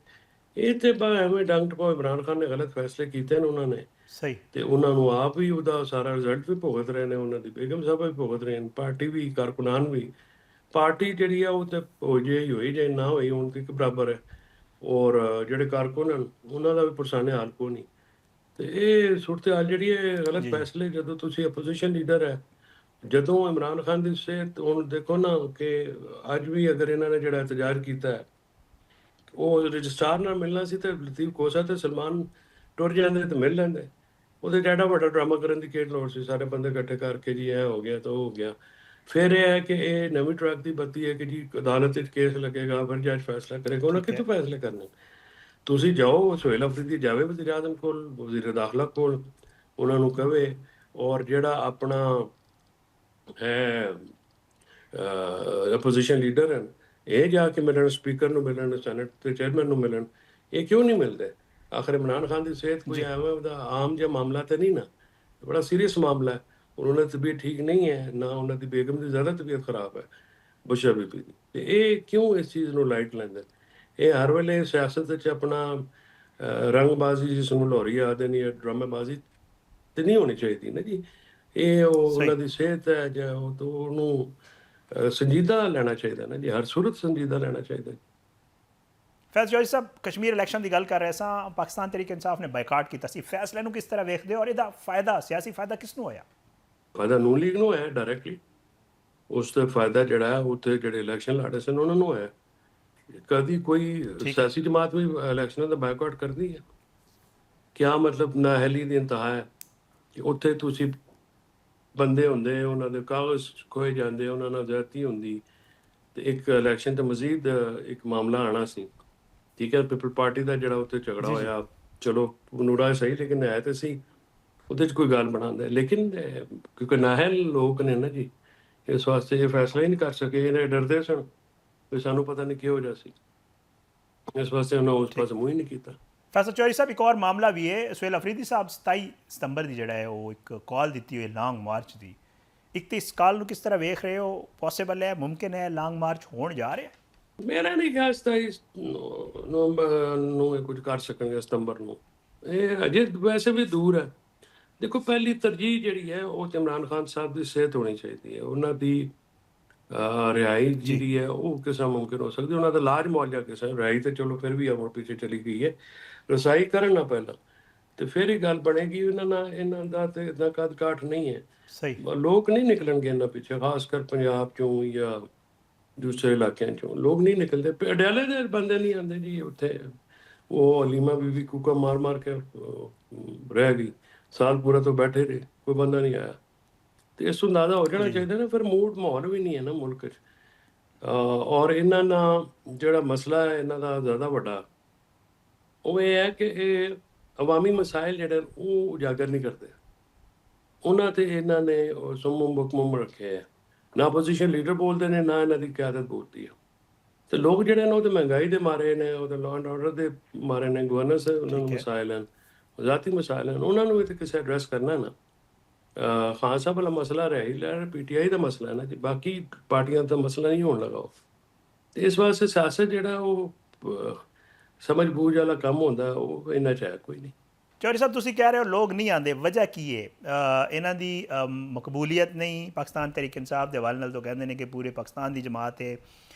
ਇਹ ਤੇ ਐਵੇਂ ਡੰਗ ਟਪਾਓ ਇਮਰਾਨ ਖਾਨ ਨੇ ਗਲਤ ਫੈਸਲੇ ਕੀਤੇ ਨੇ ਉਹਨਾਂ ਨੇ, ਸਹੀ, ਤੇ ਉਹਨਾਂ ਨੂੰ ਆਪ ਵੀ ਉਹਦਾ ਸਾਰਾ ਰਿਜ਼ਲਟ ਵੀ ਭੁਗਤ ਰਹੇ ਨੇ, ਉਹਨਾਂ ਦੀ ਬੇਗਮ ਸਾਹਿਬ ਵੀ ਭੁਗਤ ਰਹੇ ਨੇ, ਪਾਰਟੀ ਵੀ, ਕਾਰਕੁਨਾਨ ਵੀ। ਪਾਰਟੀ ਜਿਹੜੀ ਆ ਉਹ ਤੇ ਹੋ ਜੇ ਨਾ ਹੋਈ ਹੁਣ ਇੱਕ ਬਰਾਬਰ ਹੈ ਔਰ ਜਿਹੜੇ ਕਾਰਕੁਨ ਹਨ ਉਹਨਾਂ ਦਾ ਵੀ ਪੁਰਸਾਨੇ ਹਾਲ ਕੋ ਨਹੀਂ। ਤੇ ਇਹ ਸੂਰਤ ਹਾਲ ਜਿਹੜੀ ਹੈ ਗਲਤ ਫੈਸਲੇ, ਜਦੋਂ ਤੁਸੀਂ ਅਪੋਜੀਸ਼ਨ ਲੀਡਰ ਹੈ, ਜਦੋਂ ਇਮਰਾਨ ਖਾਨ ਦੀ ਸਿਹਤ ਹੁਣ ਦੇਖੋ ਨਾ ਕਿ ਅੱਜ ਵੀ ਅਗਰ ਇਹਨਾਂ ਨੇ ਜਿਹੜਾ ਇਤਜਾਜ ਕੀਤਾ ਹੈ ਉਹ ਰਜਿਸਟਰਾਰ ਨਾਲ ਮਿਲਣਾ ਸੀ ਤੇ ਲਤੀਫ ਕੋਸਾ ਤੇ ਸਲਮਾਨ ਟੁਰ ਜਾਂਦੇ ਤੇ ਮਿਲ ਲੈਂਦੇ। ਉਹਦੇ ਐਡਾ ਵੱਡਾ ਡਰਾਮਾ ਕਰਨ ਦੀ ਕੀ ਲੋੜ ਸੀ? ਸਾਰੇ ਬੰਦੇ ਇਕੱਠੇ ਕਰਕੇ ਜੀ ਇਹ ਹੋ ਗਿਆ ਤਾਂ ਉਹ ਹੋ ਗਿਆ। ਫਿਰ ਇਹ ਹੈ ਕਿ ਇਹ ਨਵੀਂ ਟਰੱਕ ਦੀ ਬੱਤੀ ਹੈ ਕਿ ਜੀ ਅਦਾਲਤ ਵਿੱਚ ਕੇਸ ਲੱਗੇਗਾ, ਫਿਰ ਜੱਜ ਫੈਸਲਾ ਕਰੇਗਾ। ਉਹਨਾਂ ਠੀਕ ਹੈ। ਕਿੱਥੋਂ ਫੈਸਲੇ ਕਰਨੇ? ਤੁਸੀਂ ਜਾਓ, ਸੁਹੇਲ ਅਫਰੀਦੀ ਜਾਵੇ ਵਜ਼ੀਰ ਆਜ਼ਮ ਕੋਲ, ਵਜ਼ੀਰ ਦਾਖਲਾ ਕੋਲ, ਉਹਨਾਂ ਨੂੰ ਕਹੇ, ਔਰ ਜਿਹੜਾ ਆਪਣਾ ਹੈ ਅਪੋਜੀਸ਼ਨ ਲੀਡਰ ਹਨ, ਇਹ ਜਾ ਕੇ ਮਿਲਣ, ਸਪੀਕਰ ਨੂੰ ਮਿਲਣ, ਸੈਨੇਟ ਦੇ ਚੇਅਰਮੈਨ ਨੂੰ ਮਿਲਣ। ਇਹ ਕਿਉਂ ਨਹੀਂ ਮਿਲਦੇ? ਆਖਰ ਇਮਰਾਨ ਖਾਨ ਦੀ ਸਿਹਤ ਕੋਈ ਜੀ ਐਵੇਂ ਉਹਦਾ ਆਮ ਜਿਹਾ ਮਾਮਲਾ ਤਾਂ ਨਹੀਂ ਨਾ, ਬੜਾ ਸੀਰੀਅਸ ਮਾਮਲਾ ਹੈ। ਉਹਨਾਂ ਦੀ ਤਬੀਅਤ ਠੀਕ ਨਹੀਂ ਹੈ, ਨਾ ਉਹਨਾਂ ਦੀ ਬੇਗਮ ਦੀ ਜ਼ਿਆਦਾ ਤਬੀਅਤ ਖਰਾਬ ਹੈ, ਬੁਸ਼ਰਾ ਬੀਬੀ ਦੀ। ਤੇ ਇਹ ਕਿਉਂ ਇਸ ਚੀਜ਼ ਨੂੰ ਲਾਈਟ ਲੈਂਦੇ? ਇਹ ਹਰ ਵੇਲੇ ਸਿਆਸਤ ਵਿੱਚ ਆਪਣਾ ਰੰਗਬਾਜ਼ੀ ਜਿਸ ਨੂੰ ਲਾਹੌਰੀ ਆਖਦੇ ਨੇ, ਡਰਾਮੇਬਾਜ਼ੀ ਤੇ ਨਹੀਂ ਹੋਣੀ ਚਾਹੀਦੀ ਨਾ ਜੀ। ਇਹ ਸਹੀ। ਉਹਨਾਂ ਦੀ ਸਿਹਤ ਹੈ ਜਾਂ ਉਹ ਤੋਂ ਉਹਨੂੰ ਸੰਜੀਦਾ ਲੈਣਾ ਚਾਹੀਦਾ ਨਾ ਜੀ, ਹਰ ਸੂਰਤ ਸੰਜੀਦਾ ਲੈਣਾ ਚਾਹੀਦਾ। ਫੈਜ਼ ਜੋਈ ਸਾਹਿਬ, ਕਸ਼ਮੀਰ ਇਲੈਕਸ਼ਨ ਦੀ ਗੱਲ ਕਰ ਰਹੇ ਸਾਂ, ਪਾਕਿਸਤਾਨ ਤਹਿਰੀਕ ਇਨਸਾਫ ਨੇ ਬਾਈਕਾਟ ਕੀਤਾ ਸੀ। ਫੈਸਲੇ ਨੂੰ ਕਿਸ ਤਰ੍ਹਾਂ ਵੇਖਦੇ ਹੋ, ਔਰ ਇਹਦਾ ਫਾਇਦਾ, ਸਿਆਸੀ ਫਾਇਦਾ ਕਿਸ ਨੂੰ ਹੋਇਆ? ਫਾਇਦਾ ਨੂਨ ਲੀਗ ਨੂੰ ਹੋਇਆ ਡਾਇਰੈਕਟਲੀ। ਉਸ ਦਾ ਫਾਇਦਾ ਜਿਹੜਾ ਹੈ ਉੱਥੇ ਜਿਹੜੇ ਇਲੈਕਸ਼ਨ ਲੜੇ ਸਨ ਉਹਨਾਂ ਨੂੰ ਹੋਇਆ। ਕਦੀ ਕੋਈ ਸਿਆਸੀ ਜਮਾਤ ਵੀ ਇਲੈਕਸ਼ਨਾਂ ਦਾ ਬਾਈਕਾਟ ਕਰਦੀ ਹੈ? ਕਿਆ ਮਤਲਬ? ਨਾਅਹਲੀ ਦੀ ਇੰਤਹਾ ਹੈ ਕਿ ਉੱਥੇ ਤੁਸੀਂ ਬੰਦੇ ਹੁੰਦੇ, ਉਹਨਾਂ ਦੇ ਕਾਗਜ਼ ਖੋਏ ਜਾਂਦੇ, ਉਹਨਾਂ ਨਾਲ ਜ਼ਿਆਦਤੀ ਹੁੰਦੀ, ਤੇ ਇੱਕ ਇਲੈਕਸ਼ਨ ਤੇ ਮਜ਼ੀਦ ਇੱਕ ਮਾਮਲਾ ਆਣਾ ਸੀ। ਠੀਕ ਹੈ, ਪੀਪਲ ਪਾਰਟੀ ਦਾ ਜਿਹੜਾ ਉੱਥੇ ਝਗੜਾ ਹੋਇਆ, ਚਲੋ ਨੂਰਾ ਸਹੀ, ਲੇਕਿਨ ਹੈ ਤੇ ਸੀ ਉਹਦੇ 'ਚ ਕੋਈ ਗੱਲ ਬਣਾਉਂਦਾ। ਲੇਕਿਨ ਕਿਉਂਕਿ ਨਾਅਹਲ ਲੋਕ ਨੇ ਨਾ ਜੀ, ਇਸ ਵਾਸਤੇ ਇਹ ਫੈਸਲਾ ਹੀ ਨਹੀਂ ਕਰ ਸਕੇ। ਇਹਨੇ ਡਰਦੇ ਸਨ ਵੀ ਸਾਨੂੰ ਪਤਾ ਨਹੀਂ ਕਿਹੋ ਜਿਹਾ ਸੀ, ਇਸ ਵਾਸਤੇ ਉਹਨਾਂ ਉਸ ਪਾਸੇ ਮੂੰਹ ਹੀ ਨਹੀਂ ਕੀਤਾ। ਫੈਸਲ ਚੌਧਰੀ ਸਾਹਿਬ, ਇੱਕ ਹੋਰ ਮਾਮਲਾ ਵੀ ਹੈ। ਸੁਹੇਲ ਅਫਰੀਦੀ ਸਾਹਿਬ 27 ਸਤੰਬਰ ਦੀ ਜਿਹੜਾ ਹੈ ਉਹ ਇੱਕ ਕਾਲ ਦਿੱਤੀ ਹੋਈ ਲੌਂਗ ਮਾਰਚ ਦੀ। ਇੱਕ ਤਾਂ ਇਸ ਕਾਲ ਨੂੰ ਕਿਸ ਤਰ੍ਹਾਂ ਵੇਖ ਰਹੇ ਹੋ? ਪੋਸੀਬਲ ਹੈ, ਮੁਮਕਿਨ ਹੈ ਲੌਂਗ ਮਾਰਚ ਹੋਣ ਜਾ ਰਿਹਾ? ਮੇਰਾ ਨਹੀਂ ਖਿਆਲ 27 ਨਵੰਬਰ ਨੂੰ ਇਹ ਕੁਝ ਕਰ ਸਕਣਗੇ, ਸਤੰਬਰ ਨੂੰ। ਇਹ ਅਜੇ ਵੈਸੇ ਵੀ ਦੂਰ ਹੈ। ਦੇਖੋ, ਪਹਿਲੀ ਤਰਜੀਹ ਜਿਹੜੀ ਹੈ ਉਹ ਇਮਰਾਨ ਖਾਨ ਸਾਹਿਬ ਦੀ ਸਿਹਤ ਹੋਣੀ ਚਾਹੀਦੀ ਹੈ। ਉਹਨਾਂ ਦੀ ਰਿਹਾਈ ਜਿਹੜੀ ਹੈ ਉਹ ਕਿਸ ਤਰ੍ਹਾਂ ਮੁਮਕਿਨ ਹੋ ਸਕਦੀ? ਉਹਨਾਂ ਦਾ ਇਲਾਜ ਮੁਆਵਜ਼ਾ ਕਿਸ ਤਰ੍ਹਾਂ? ਰਿਹਾਈ ਤਾਂ ਚਲੋ ਫਿਰ ਵੀ ਆਪਣਾ ਪਿੱਛੇ ਚਲੀ ਗਈ ਹੈ, ਰਸਾਈ ਕਰਨ ਨਾ ਪਹਿਲਾਂ, ਤੇ ਫਿਰ ਹੀ ਗੱਲ ਬਣੇਗੀ। ਇਹਨਾਂ ਦਾ ਤੇ ਇੱਦਾਂ ਕੱਦ ਕਾਠ ਨਹੀਂ ਹੈ। ਸਹੀ। ਲੋਕ ਨਹੀਂ ਨਿਕਲਣਗੇ ਇਹਨਾਂ ਪਿੱਛੇ, ਖਾਸ ਕਰ ਪੰਜਾਬ ਚੋਂ ਜਾਂ ਦੂਸਰੇ ਇਲਾਕਿਆਂ ਚੋਂ ਲੋਕ ਨਹੀਂ ਨਿਕਲਦੇ। ਪਟਿਆਲੇ ਦੇ ਬੰਦੇ ਨਹੀਂ ਆਉਂਦੇ ਜੀ ਉੱਥੇ। ਉਹ ਹਲੀਮਾ ਬੀਬੀ ਕੂਕਾ ਮਾਰ ਮਾਰ ਕੇ ਰਹਿ ਗਈ, ਸਾਲ ਪੂਰਾ ਤੋਂ ਬੈਠੇ ਰਹੇ, ਕੋਈ ਬੰਦਾ ਨਹੀਂ ਆਇਆ। ਤੇ ਇਸ ਤੋਂ ਅੰਦਾਜ਼ਾ ਹੋ ਜਾਣਾ ਚਾਹੀਦਾ ਨਾ, ਫਿਰ ਮੂਡ ਮਾਹੌਲ ਵੀ ਨਹੀਂ ਹੈ ਨਾ ਮੁਲਕ 'ਚ। ਔਰ ਇਹਨਾਂ ਨਾਲ ਜਿਹੜਾ ਮਸਲਾ ਹੈ ਇਹਨਾਂ ਦਾ ਜ਼ਿਆਦਾ ਵੱਡਾ, ਉਹ ਇਹ ਹੈ ਕਿ ਇਹ ਅਵਾਮੀ ਮਸਾਇਲ ਜਿਹੜੇ ਉਹ ਉਜਾਗਰ ਨਹੀਂ ਕਰਦੇ। ਉਹਨਾਂ ਤੇ ਇਹਨਾਂ ਨੇ ਸੁੰਮ ਬਕਮੁਮ ਰੱਖੇ ਹੈ। ਨਾ ਪੋਜੀਸ਼ਨ ਲੀਡਰ ਬੋਲਦੇ ਨੇ, ਨਾ ਇਹਨਾਂ ਦੀ ਕਿਆਦਤ ਬੋਲਦੀ ਹੈ। ਤੇ ਲੋਕ ਜਿਹੜੇ ਨੇ ਉਹ ਤੇ ਮਹਿੰਗਾਈ ਦੇ ਮਾਰੇ ਨੇ, ਉਹਦੇ ਲਾਅ ਐਂਡ ਆਰਡਰ ਦੇ ਮਾਰੇ ਨੇ, ਗਵਰਨੈਂਸ ਉਹਨਾਂ ਨੂੰ ਮਸਾਇਲ ਹਨ, ਜ਼ਾਤੀ ਮਸਾਇਲ ਹਨ, ਉਹਨਾਂ ਨੂੰ ਇਹ ਤੇ ਕਿਸੇ ਐਡਰੈਸ ਕਰਨਾ ਨਾ। ਖਾਨ ਸਾਹਿਬ ਵਾਲਾ ਮਸਲਾ ਰਿਹਾ ਹੀ PTI ਦਾ ਮਸਲਾ ਹੈ ਨਾ ਜੀ, ਬਾਕੀ ਪਾਰਟੀਆਂ ਦਾ ਮਸਲਾ ਨਹੀਂ ਹੋਣ ਲੱਗਾ। ਤੇ ਇਸ ਵਾਸਤੇ ਸਿਆਸਤ ਜਿਹੜਾ ਉਹ ਸਮਝ ਬੂਝ ਵਾਲਾ ਕੰਮ ਹੁੰਦਾ, ਉਹ ਇੰਨਾ ਚਾਹਿਆ ਕੋਈ ਨਹੀਂ। ਚੌਧਰੀ ਸਾਹਿਬ, ਤੁਸੀਂ ਕਹਿ ਰਹੇ ਹੋ ਲੋਕ ਨਹੀਂ ਆਉਂਦੇ, ਵਜ੍ਹਾ ਕੀ ਹੈ? ਇਹਨਾਂ ਦੀ ਮਕਬੂਲੀਅਤ ਨਹੀਂ ਪਾਕਿਸਤਾਨ ਤਹਿਰੀਕ ਇਨਸਾਫ ਦੇ ਹਵਾਲੇ ਨਾਲ? ਤਾਂ ਕਹਿੰਦੇ ਨੇ ਕਿ ਪੂਰੇ ਪਾਕਿਸਤਾਨ ਦੀ ਜਮਾਤ ਹੈ,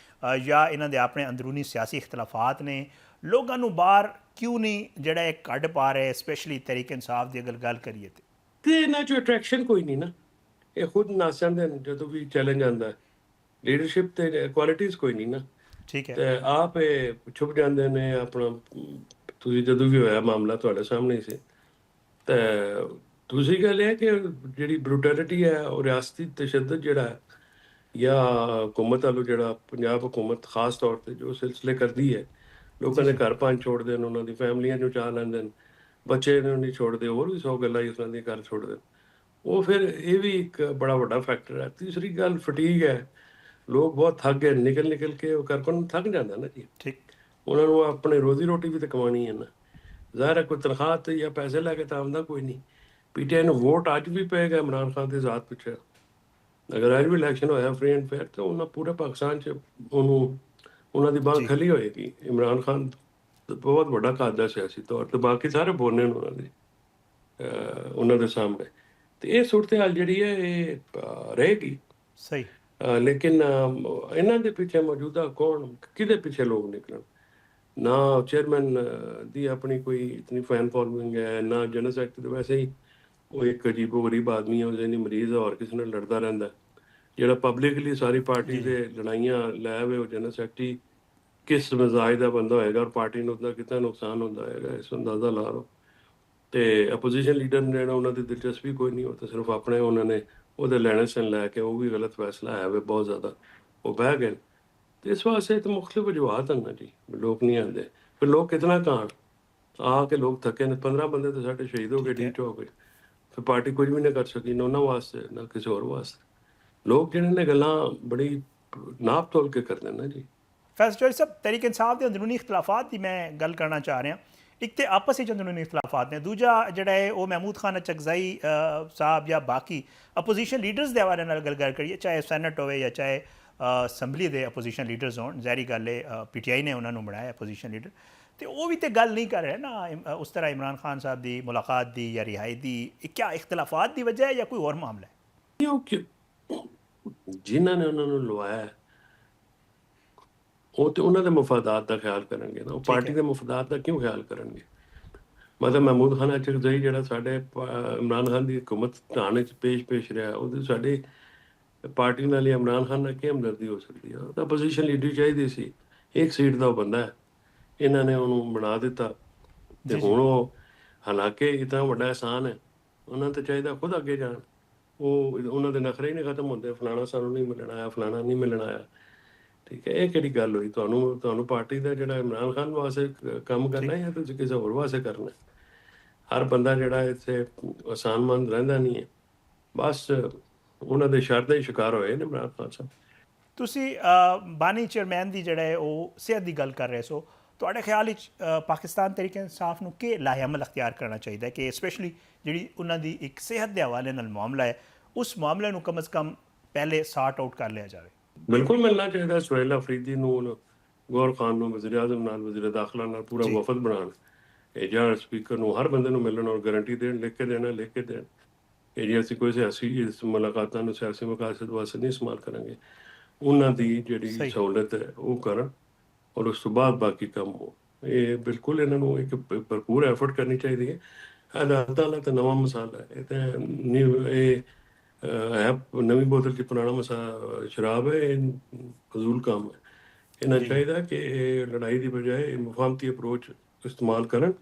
ਜਾਂ ਇਹਨਾਂ ਦੇ ਆਪਣੇ ਅੰਦਰੂਨੀ ਸਿਆਸੀ ਇਖਤਲਾਫਾਤ ਨੇ? ਲੋਕਾਂ ਨੂੰ ਬਾਹਰ ਕਿਉਂ ਨਹੀਂ ਜਿਹੜਾ ਇਹ ਕੱਢ ਪਾ ਰਹੇ, ਸਪੈਸ਼ਲੀ ਤਹਿਰੀਕ ਇਨਸਾਫ ਦੀ ਅਗਰ ਗੱਲ ਕਰੀਏ ਤੇ ਇਹਨਾਂ 'ਚ ਅਟਰੈਕਸ਼ਨ ਕੋਈ ਨਹੀਂ ਨਾ। ਇਹ ਖੁਦ ਨੱਸ ਜਾਂਦੇ ਨੇ ਜਦੋਂ ਵੀ ਚੈਲੰਜ ਆਉਂਦਾ। ਲੀਡਰਸ਼ਿਪ ਤੇ ਕੁਆਲਿਟੀਜ਼ ਕੋਈ ਨਹੀਂ ਨਾ। ਠੀਕ ਹੈ। ਤੇ ਆਪ ਇਹ ਛੁਪ ਜਾਂਦੇ ਨੇ ਆਪਣਾ। ਤੁਸੀਂ ਜਦੋਂ ਵੀ ਹੋਇਆ ਮਾਮਲਾ ਤੁਹਾਡੇ ਸਾਹਮਣੇ ਹੀ ਸੀ। ਤੇ ਦੂਸਰੀ ਗੱਲ ਇਹ ਕਿ ਜਿਹੜੀ ਬਰੂਟੈਲਿਟੀ ਹੈ ਉਹ ਰਿਆਸਤੀ ਤਸ਼ੱਦਦ ਜਿਹੜਾ ਹੈ, ਜਾਂ ਹਕੂਮਤ ਵੱਲੋਂ ਜਿਹੜਾ ਪੰਜਾਬ ਹਕੂਮਤ ਖਾਸ ਤੌਰ 'ਤੇ ਜੋ ਸਿਲਸਿਲੇ ਕਰਦੀ ਹੈ, ਲੋਕਾਂ ਦੇ ਘਰ ਪੰਜ ਛੋੜਦੇ ਨੇ, ਉਹਨਾਂ ਦੀ ਫੈਮਲੀਆਂ ਨੂੰ ਚਾਹ ਲੈਂਦੇ ਨੇ, ਬੱਚੇ ਨੂੰ ਨਹੀਂ ਛੋੜਦੇ, ਹੋਰ ਵੀ 100 ਗੱਲਾਂ ਇਸ ਤਰ੍ਹਾਂ ਦੀਆਂ ਘਰ ਛੋੜਦੇ। ਉਹ ਫਿਰ ਇਹ ਵੀ ਇੱਕ ਬੜਾ ਵੱਡਾ ਫੈਕਟਰ ਹੈ। ਤੀਸਰੀ ਗੱਲ ਫਟੀਗ ਹੈ। ਲੋਕ ਬਹੁਤ ਥੱਕ ਗਏ, ਨਿਕਲ ਕੇ ਉਹ ਕਰਪਨ ਥੱਕ ਜਾਂਦਾ ਨਾ ਜੀ। ਠੀਕ। ਉਹਨਾਂ ਨੂੰ ਆਪਣੇ ਰੋਜ਼ੀ ਰੋਟੀ ਵੀ ਤਾਂ ਕਮਾਉਣੀ ਹੈ ਨਾ। ਜ਼ਾਹਿਰ ਹੈ ਕੋਈ ਤਨਖਾਹ ਤੇ ਜਾਂ ਪੈਸੇ ਲੈ ਕੇ ਤਾਂ ਆਉਂਦਾ ਕੋਈ ਨਹੀਂ। PTI ਨੂੰ ਵੋਟ ਅੱਜ ਵੀ ਪਏਗਾ ਇਮਰਾਨ ਖਾਨ ਦੇ ਜ਼ਾਤ ਪਿੱਛੇ। ਅਗਰ ਅੱਜ ਵੀ ਇਲੈਕਸ਼ਨ ਹੋਇਆ ਫ੍ਰੀ ਐਂਡ ਫੇਅਰ, ਤਾਂ ਉਹਨਾਂ ਪੂਰੇ ਪਾਕਿਸਤਾਨ 'ਚ ਉਹਨਾਂ ਦੀ ਬਾਂਹ ਖਲੀ ਹੋਏਗੀ। ਇਮਰਾਨ ਖਾਨ ਬਹੁਤ ਵੱਡਾ ਕਾਦਾ ਸਿਆਸੀ ਤੌਰ 'ਤੇ, ਬਾਕੀ ਸਾਰੇ ਬੋਲਣੇ ਨੇ ਉਹਨਾਂ ਦੇ ਸਾਹਮਣੇ। ਤੇ ਇਹ ਸੂਰਤ ਹਾਲ ਜਿਹੜੀ ਹੈ ਇਹ ਰਹੇਗੀ। ਸਹੀ। ਲੇਕਿਨ ਇਹਨਾਂ ਦੇ ਪਿੱਛੇ ਮੌਜੂਦਾ ਕੌਣ, ਕਿਹਦੇ ਪਿੱਛੇ ਲੋਕ ਨਿਕਲਣ? ਨਾ ਚੇਅਰਮੈਨ ਦੀ ਆਪਣੀ ਕੋਈ ਇਤਨੀ ਫੈਨ ਫੋਲੋਇੰਗ ਹੈ, ਨਾ ਜਨਰਲ ਸੈਕਟਰੀ। ਵੈਸੇ ਹੀ ਉਹ ਇੱਕ ਅਜੀਬੋ ਗਰੀਬ ਆਦਮੀ ਹੈ, ਉਹਦੇ ਨਹੀਂ ਮਰੀਜ਼ ਔਰ ਕਿਸੇ ਨਾਲ ਲੜਦਾ ਰਹਿੰਦਾ, ਜਿਹੜਾ ਪਬਲਿਕਲੀ ਸਾਰੀ ਪਾਰਟੀ ਦੇ ਲੜਾਈਆਂ ਲੈ ਆਵੇ। ਉਹ ਜਨਰਲ ਸੈਕਟਰੀ ਕਿਸ ਮਿਜ਼ਾਜ ਦਾ ਬੰਦਾ ਹੋਏਗਾ ਔਰ ਪਾਰਟੀ ਨੂੰ ਉਹਦਾ ਕਿतना ਨੁਕਸਾਨ ਹੁੰਦਾ ਹੋਏਗਾ, ਇਸ ਅੰਦਾਜ਼ਾ ਲਾ ਲਓ। ਤੇ ਅਪੋਜੀਸ਼ਨ ਲੀਡਰ ਨੇ ਜਿਹੜਾ, ਉਹਨਾਂ ਦੀ ਦਿਲਚਸਪੀ ਕੋਈ ਨਹੀਂ, ਉਹ ਤਾਂ ਸਿਰਫ ਆਪਣੇ ਉਹਨਾਂ ਨੇ ਉਹਦੇ ਲੈਣੇ ਸਨ ਲੈ ਕੇ ਉਹ ਵੀ ਗਲਤ ਫੈਸਲਾ ਹੈ ਵੇ ਬਹੁਤ ਜ਼ਿਆਦਾ, ਉਹ ਬਹਿ ਗਏ। ਤੇ ਇਸ ਵਾਸਤੇ ਤਾਂ ਮੁਖਤਲਿਫ ਵਜੂਹਾਤ ਹਨ ਨਾ ਜੀ, ਲੋਕ ਨਹੀਂ ਆਉਂਦੇ। ਫਿਰ ਲੋਕ ਕਿਤਨਾ ਕਾਣ ਆ ਕੇ ਲੋਕ ਥੱਕੇ ਨੇ, 15 ਬੰਦੇ ਤਾਂ ਸਾਡੇ ਸ਼ਹੀਦ ਹੋ ਗਏ, ਠੀਕ ਹੈ। ਡੀਚ ਹੋ ਗਏ। ਫਿਰ ਪਾਰਟੀ ਕੁਝ ਵੀ ਨਹੀਂ ਕਰ ਸਕੀ, ਨਾ ਉਹਨਾਂ ਵਾਸਤੇ ਨਾ ਕਿਸੇ ਹੋਰ ਵਾਸਤੇ। ਲੋਕ ਜਿਹੜੇ ਨੇ ਗੱਲਾਂ ਬੜੀ ਨਾਪ ਤੋਲ ਕੇ ਕਰਦੇ ਨੇ ਜੀ। ਫੈਸਲ ਚੌਧਰੀ ਸਾਹਿਬ, ਤਹਿਰੀਕ ਇਨਸਾਫ ਦੇ ਅੰਦਰੂਨੀ ਇਖਤਲਾਫਾਤ ਦੀ ਮੈਂ ਗੱਲ ਕਰਨਾ ਚਾਹ ਰਿਹਾ। ਇੱਕ ਤੇ ਆਪਸ ਵਿੱਚ ਅੰਦਰੂਨੀ ਇਖਤਲਾਫਾਤ ਨੇ, ਦੂਜਾ ਜਿਹੜਾ ਹੈ ਉਹ ਮਹਿਮੂਦ ਖਾਨ ਚੱਕਜ਼ਾਈ ਸਾਹਿਬ ਜਾਂ ਬਾਕੀ ਅਪੋਜੀਸ਼ਨ ਲੀਡਰਸ ਦੇ ਹਵਾਲੇ ਨਾਲ ਗੱਲ ਕਰੀਏ, ਚਾਹੇ ਸੈਨੇਟ ਹੋਵੇ ਜਾਂ ਚਾਹੇ ਅਸੈਂਬਲੀ ਦੇ ਅਪੋਜੀਸ਼ਨ ਲੀਡਰਸ ਹੋਣ। ਜ਼ਾਹਿਰੀ ਗੱਲ ਹੈ PTI ਨੇ ਉਹਨਾਂ ਨੂੰ ਬਣਾਇਆ ਅਪੋਜੀਸ਼ਨ ਲੀਡਰ, ਤੇ ਉਹ ਵੀ ਤੇ ਗੱਲ ਨਹੀਂ ਕਰ ਰਹੇ ਨਾ ਉਸ ਤਰ੍ਹਾਂ ਇਮਰਾਨ ਖਾਨ ਸਾਹਿਬ ਦੀ ਮੁਲਾਕਾਤ ਦੀ ਜਾਂ ਰਿਹਾਈ ਦੀ। ਕਿਆ ਇਖਤਲਾਫਾਤ ਦੀ ਵਜ੍ਹਾ ਹੈ ਜਾਂ ਕੋਈ ਹੋਰ ਮਾਮਲਾ ਹੈ? ਕਿਉਂਕਿ ਜਿਨ੍ਹਾਂ ਨੇ ਉਹਨਾਂ ਨੂੰ ਲਵਾਇਆ ਉਹ ਤੇ ਉਹਨਾਂ ਦੇ ਮਫਾਦਾਤ ਦਾ ਖਿਆਲ ਕਰਨਗੇ ਨਾ, ਉਹ ਪਾਰਟੀ ਦੇ ਮਫਾਦਾਤ ਦਾ ਕਿਉਂ ਖਿਆਲ ਕਰਨਗੇ? ਮਤਲਬ ਮਹਿਮੂਦ ਖਾਨ ਚੱਕਜ਼ਾਈ ਜਿਹੜਾ ਸਾਡੇ ਇਮਰਾਨ ਖਾਨ ਦੀ ਹਕੂਮਤ ਢਾਣ 'ਚ ਪੇਸ਼ ਰਿਹਾ, ਉਹਦੇ ਸਾਡੇ ਪਾਰਟੀ ਨਾਲ ਜਾਂ ਇਮਰਾਨ ਖਾਨ ਨਾਲ ਕੀ ਹਮਦਰਦੀ ਹੋ ਸਕਦੀ ਹੈ? ਉਹ ਤਾਂ ਅਪੋਜੀਸ਼ਨ ਲੀਡਰ ਚਾਹੀਦੀ ਸੀ, ਇੱਕ ਸੀਟ ਦਾ ਉਹ ਬੰਦਾ ਹੈ, ਇਹਨਾਂ ਨੇ ਉਹਨੂੰ ਬਣਾ ਦਿੱਤਾ। ਤੇ ਹੁਣ ਉਹ ਹਾਲਾਂਕਿ ਇਤਨਾ ਵੱਡਾ ਅਹਿਸਾਨ ਹੈ, ਉਹਨਾਂ ਤੇ ਚਾਹੀਦਾ ਖੁਦ ਅੱਗੇ ਜਾਣ। ਉਹ ਉਹਨਾਂ ਦੇ ਨਖਰੇ ਹੀ ਨਹੀਂ ਖਤਮ ਹੁੰਦੇ, ਫਲਾਣਾ ਸਾਨੂੰ ਨਹੀਂ ਮਿਲਣ ਆਇਆ, ਫਲਾਣਾ ਨਹੀਂ ਮਿਲਣ ਆਇਆ। ਠੀਕ ਹੈ, ਇਹ ਕਿਹੜੀ ਗੱਲ ਹੋਈ? ਤੁਹਾਨੂੰ ਪਾਰਟੀ ਦਾ ਜਿਹੜਾ ਇਮਰਾਨ ਖਾਨ ਵਾਸਤੇ ਕੰਮ ਕਰਨਾ ਜਾਂ ਤੁਸੀਂ ਕਿਸੇ ਹੋਰ ਵਾਸਤੇ ਕਰਨਾ? ਹਰ ਬੰਦਾ ਜਿਹੜਾ ਇੱਥੇ ਆਸਾਨਮੰਦ ਰਹਿੰਦਾ ਨਹੀਂ ਹੈ, ਬਸ ਉਹਨਾਂ ਦੇ ਸ਼ਰ ਦਾ ਹੀ ਸ਼ਿਕਾਰ ਹੋਏ ਨੇ ਇਮਰਾਨ ਖਾਨ ਸਾਹਿਬ। ਤੁਸੀਂ ਬਾਨੀ ਚੇਅਰਮੈਨ ਦੀ ਜਿਹੜਾ ਹੈ ਉਹ ਸਿਹਤ ਦੀ ਗੱਲ ਕਰ ਰਹੇ ਸੋ, ਤੁਹਾਡੇ ਖਿਆਲ ਵਿੱਚ ਪਾਕਿਸਤਾਨ ਤਹਿਰੀਕ ਇਨਸਾਫ ਨੂੰ ਕੀ ਲਾਹੇਅਮਲ ਅਖਤਿਆਰ ਕਰਨਾ ਚਾਹੀਦਾ ਹੈ ਕਿ ਸਪੈਸ਼ਲੀ ਜਿਹੜੀ ਉਹਨਾਂ ਦੀ ਇੱਕ ਸਿਹਤ ਦੇ ਹਵਾਲੇ ਨਾਲ ਮਾਮਲਾ ਹੈ, ਉਸ ਮਾਮਲੇ ਨੂੰ ਕਮ ਅਜ਼ ਕਮ ਪਹਿਲੇ ਸਾਰਟ ਆਊਟ ਕਰ ਲਿਆ ਜਾਵੇ? ਬਿਲਕੁਲ ਮਿਲਣਾ ਚਾਹੀਦਾ। ਸੁਹੇਲ ਅਫਰੀਦੀ ਨੂੰ, ਗੌਰ ਖਾਨ ਨੂੰ, ਵਜ਼ੀਰ ਆਜ਼ਮ ਨਾਲ, ਵਜ਼ੀਰ ਦਾਖਲਾ ਨਾਲ ਪੂਰਾ ਵਫਦ ਬਣਾਉਣ, ਇਹ ਜਾਂ ਸਪੀਕਰ ਨੂੰ, ਹਰ ਬੰਦੇ ਨੂੰ ਮਿਲਣ ਔਰ ਗਾਰੰਟੀ ਦੇਣ, ਲਿਖ ਕੇ ਦੇਣ ਕਿ ਜੀ ਅਸੀਂ ਕੋਈ ਸਿਆਸੀ ਇਸ ਮੁਲਾਕਾਤਾਂ ਨੂੰ ਸਿਆਸੀ ਮਕਾਸਦ ਵਾਸਤੇ ਨਹੀਂ ਇਸਤੇਮਾਲ ਕਰਾਂਗੇ। ਉਹਨਾਂ ਦੀ ਜਿਹੜੀ ਸਹੂਲਤ ਹੈ ਉਹ ਕਰਨ ਔਰ ਉਸ ਤੋਂ ਬਾਅਦ ਬਾਕੀ ਕੰਮ ਹੋ। ਇਹ ਬਿਲਕੁਲ ਇਹਨਾਂ ਨੂੰ ਇੱਕ ਭਰਪੂਰ ਐਫਰਟ ਕਰਨੀ ਚਾਹੀਦੀ ਹੈ। ਅਦਾਲਤਾਂ ਵਾਲਾ ਤਾਂ ਨਵਾਂ ਮਸਾਲਾ ਹੈ, ਇਹ ਤਾਂ ਇਹ ਹੈ ਨਵੀਂ ਬੋਤਲ 'ਚ ਪੁਰਾਣਾ ਸ਼ਰਾਬ ਹੈ, ਇਹ ਫਜ਼ੂਲ ਕੰਮ ਹੈ। ਇਹਨਾਂ ਚਾਹੀਦਾ ਕਿ ਇਹ ਲੜਾਈ ਦੀ ਬਜਾਏ ਮੁਫਾਹਮਤੀ ਅਪਰੋਚ ਇਸਤੇਮਾਲ ਕਰਨ